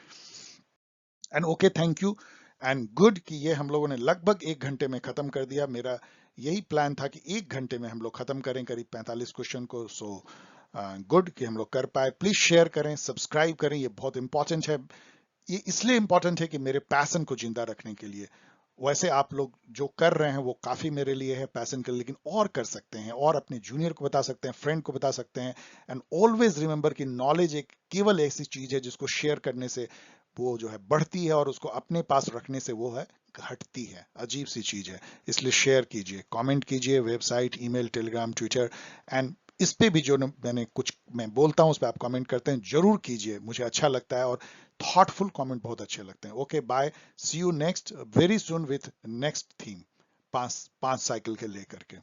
And okay, thank you and good कि ये हम लोगों ने लगभग 1 घंटे में खत्म कर दिया। मेरा यही प्लान था कि 1 घंटे में हम लोग खत्म करें करीब 45 क्वेश्चन को। सो गुड कि हम लोग कर पाए। प्लीज शेयर करें, सब्सक्राइब करें, ये बहुत इंपॉर्टेंट है। ये इसलिए इंपॉर्टेंट है कि मेरे पैशन को जिंदा रखने के लिए। वैसे आप लोग जो कर रहे हैं वो काफी मेरे लिए है पैशन के लिए, लेकिन और कर सकते हैं, और अपने जूनियर को बता सकते हैं, फ्रेंड को बता सकते हैं। एंड ऑलवेज रिमेंबर कि नॉलेज एक केवल ऐसी चीज है जिसको शेयर करने से वो जो है बढ़ती है, और उसको अपने पास रखने से वो है घटती है। अजीब सी चीज है। इसलिए शेयर कीजिए, कमेंट कीजिए, website, email, Telegram, Twitter, and इस पे भी जो मैंने कुछ मैं बोलता हूं उस पर आप कमेंट करते हैं, जरूर कीजिए, मुझे अच्छा लगता है। और थॉटफुल कमेंट बहुत अच्छे लगते हैं। Okay, bye, see you next very soon with next theme, 5 cycle के लेकर के।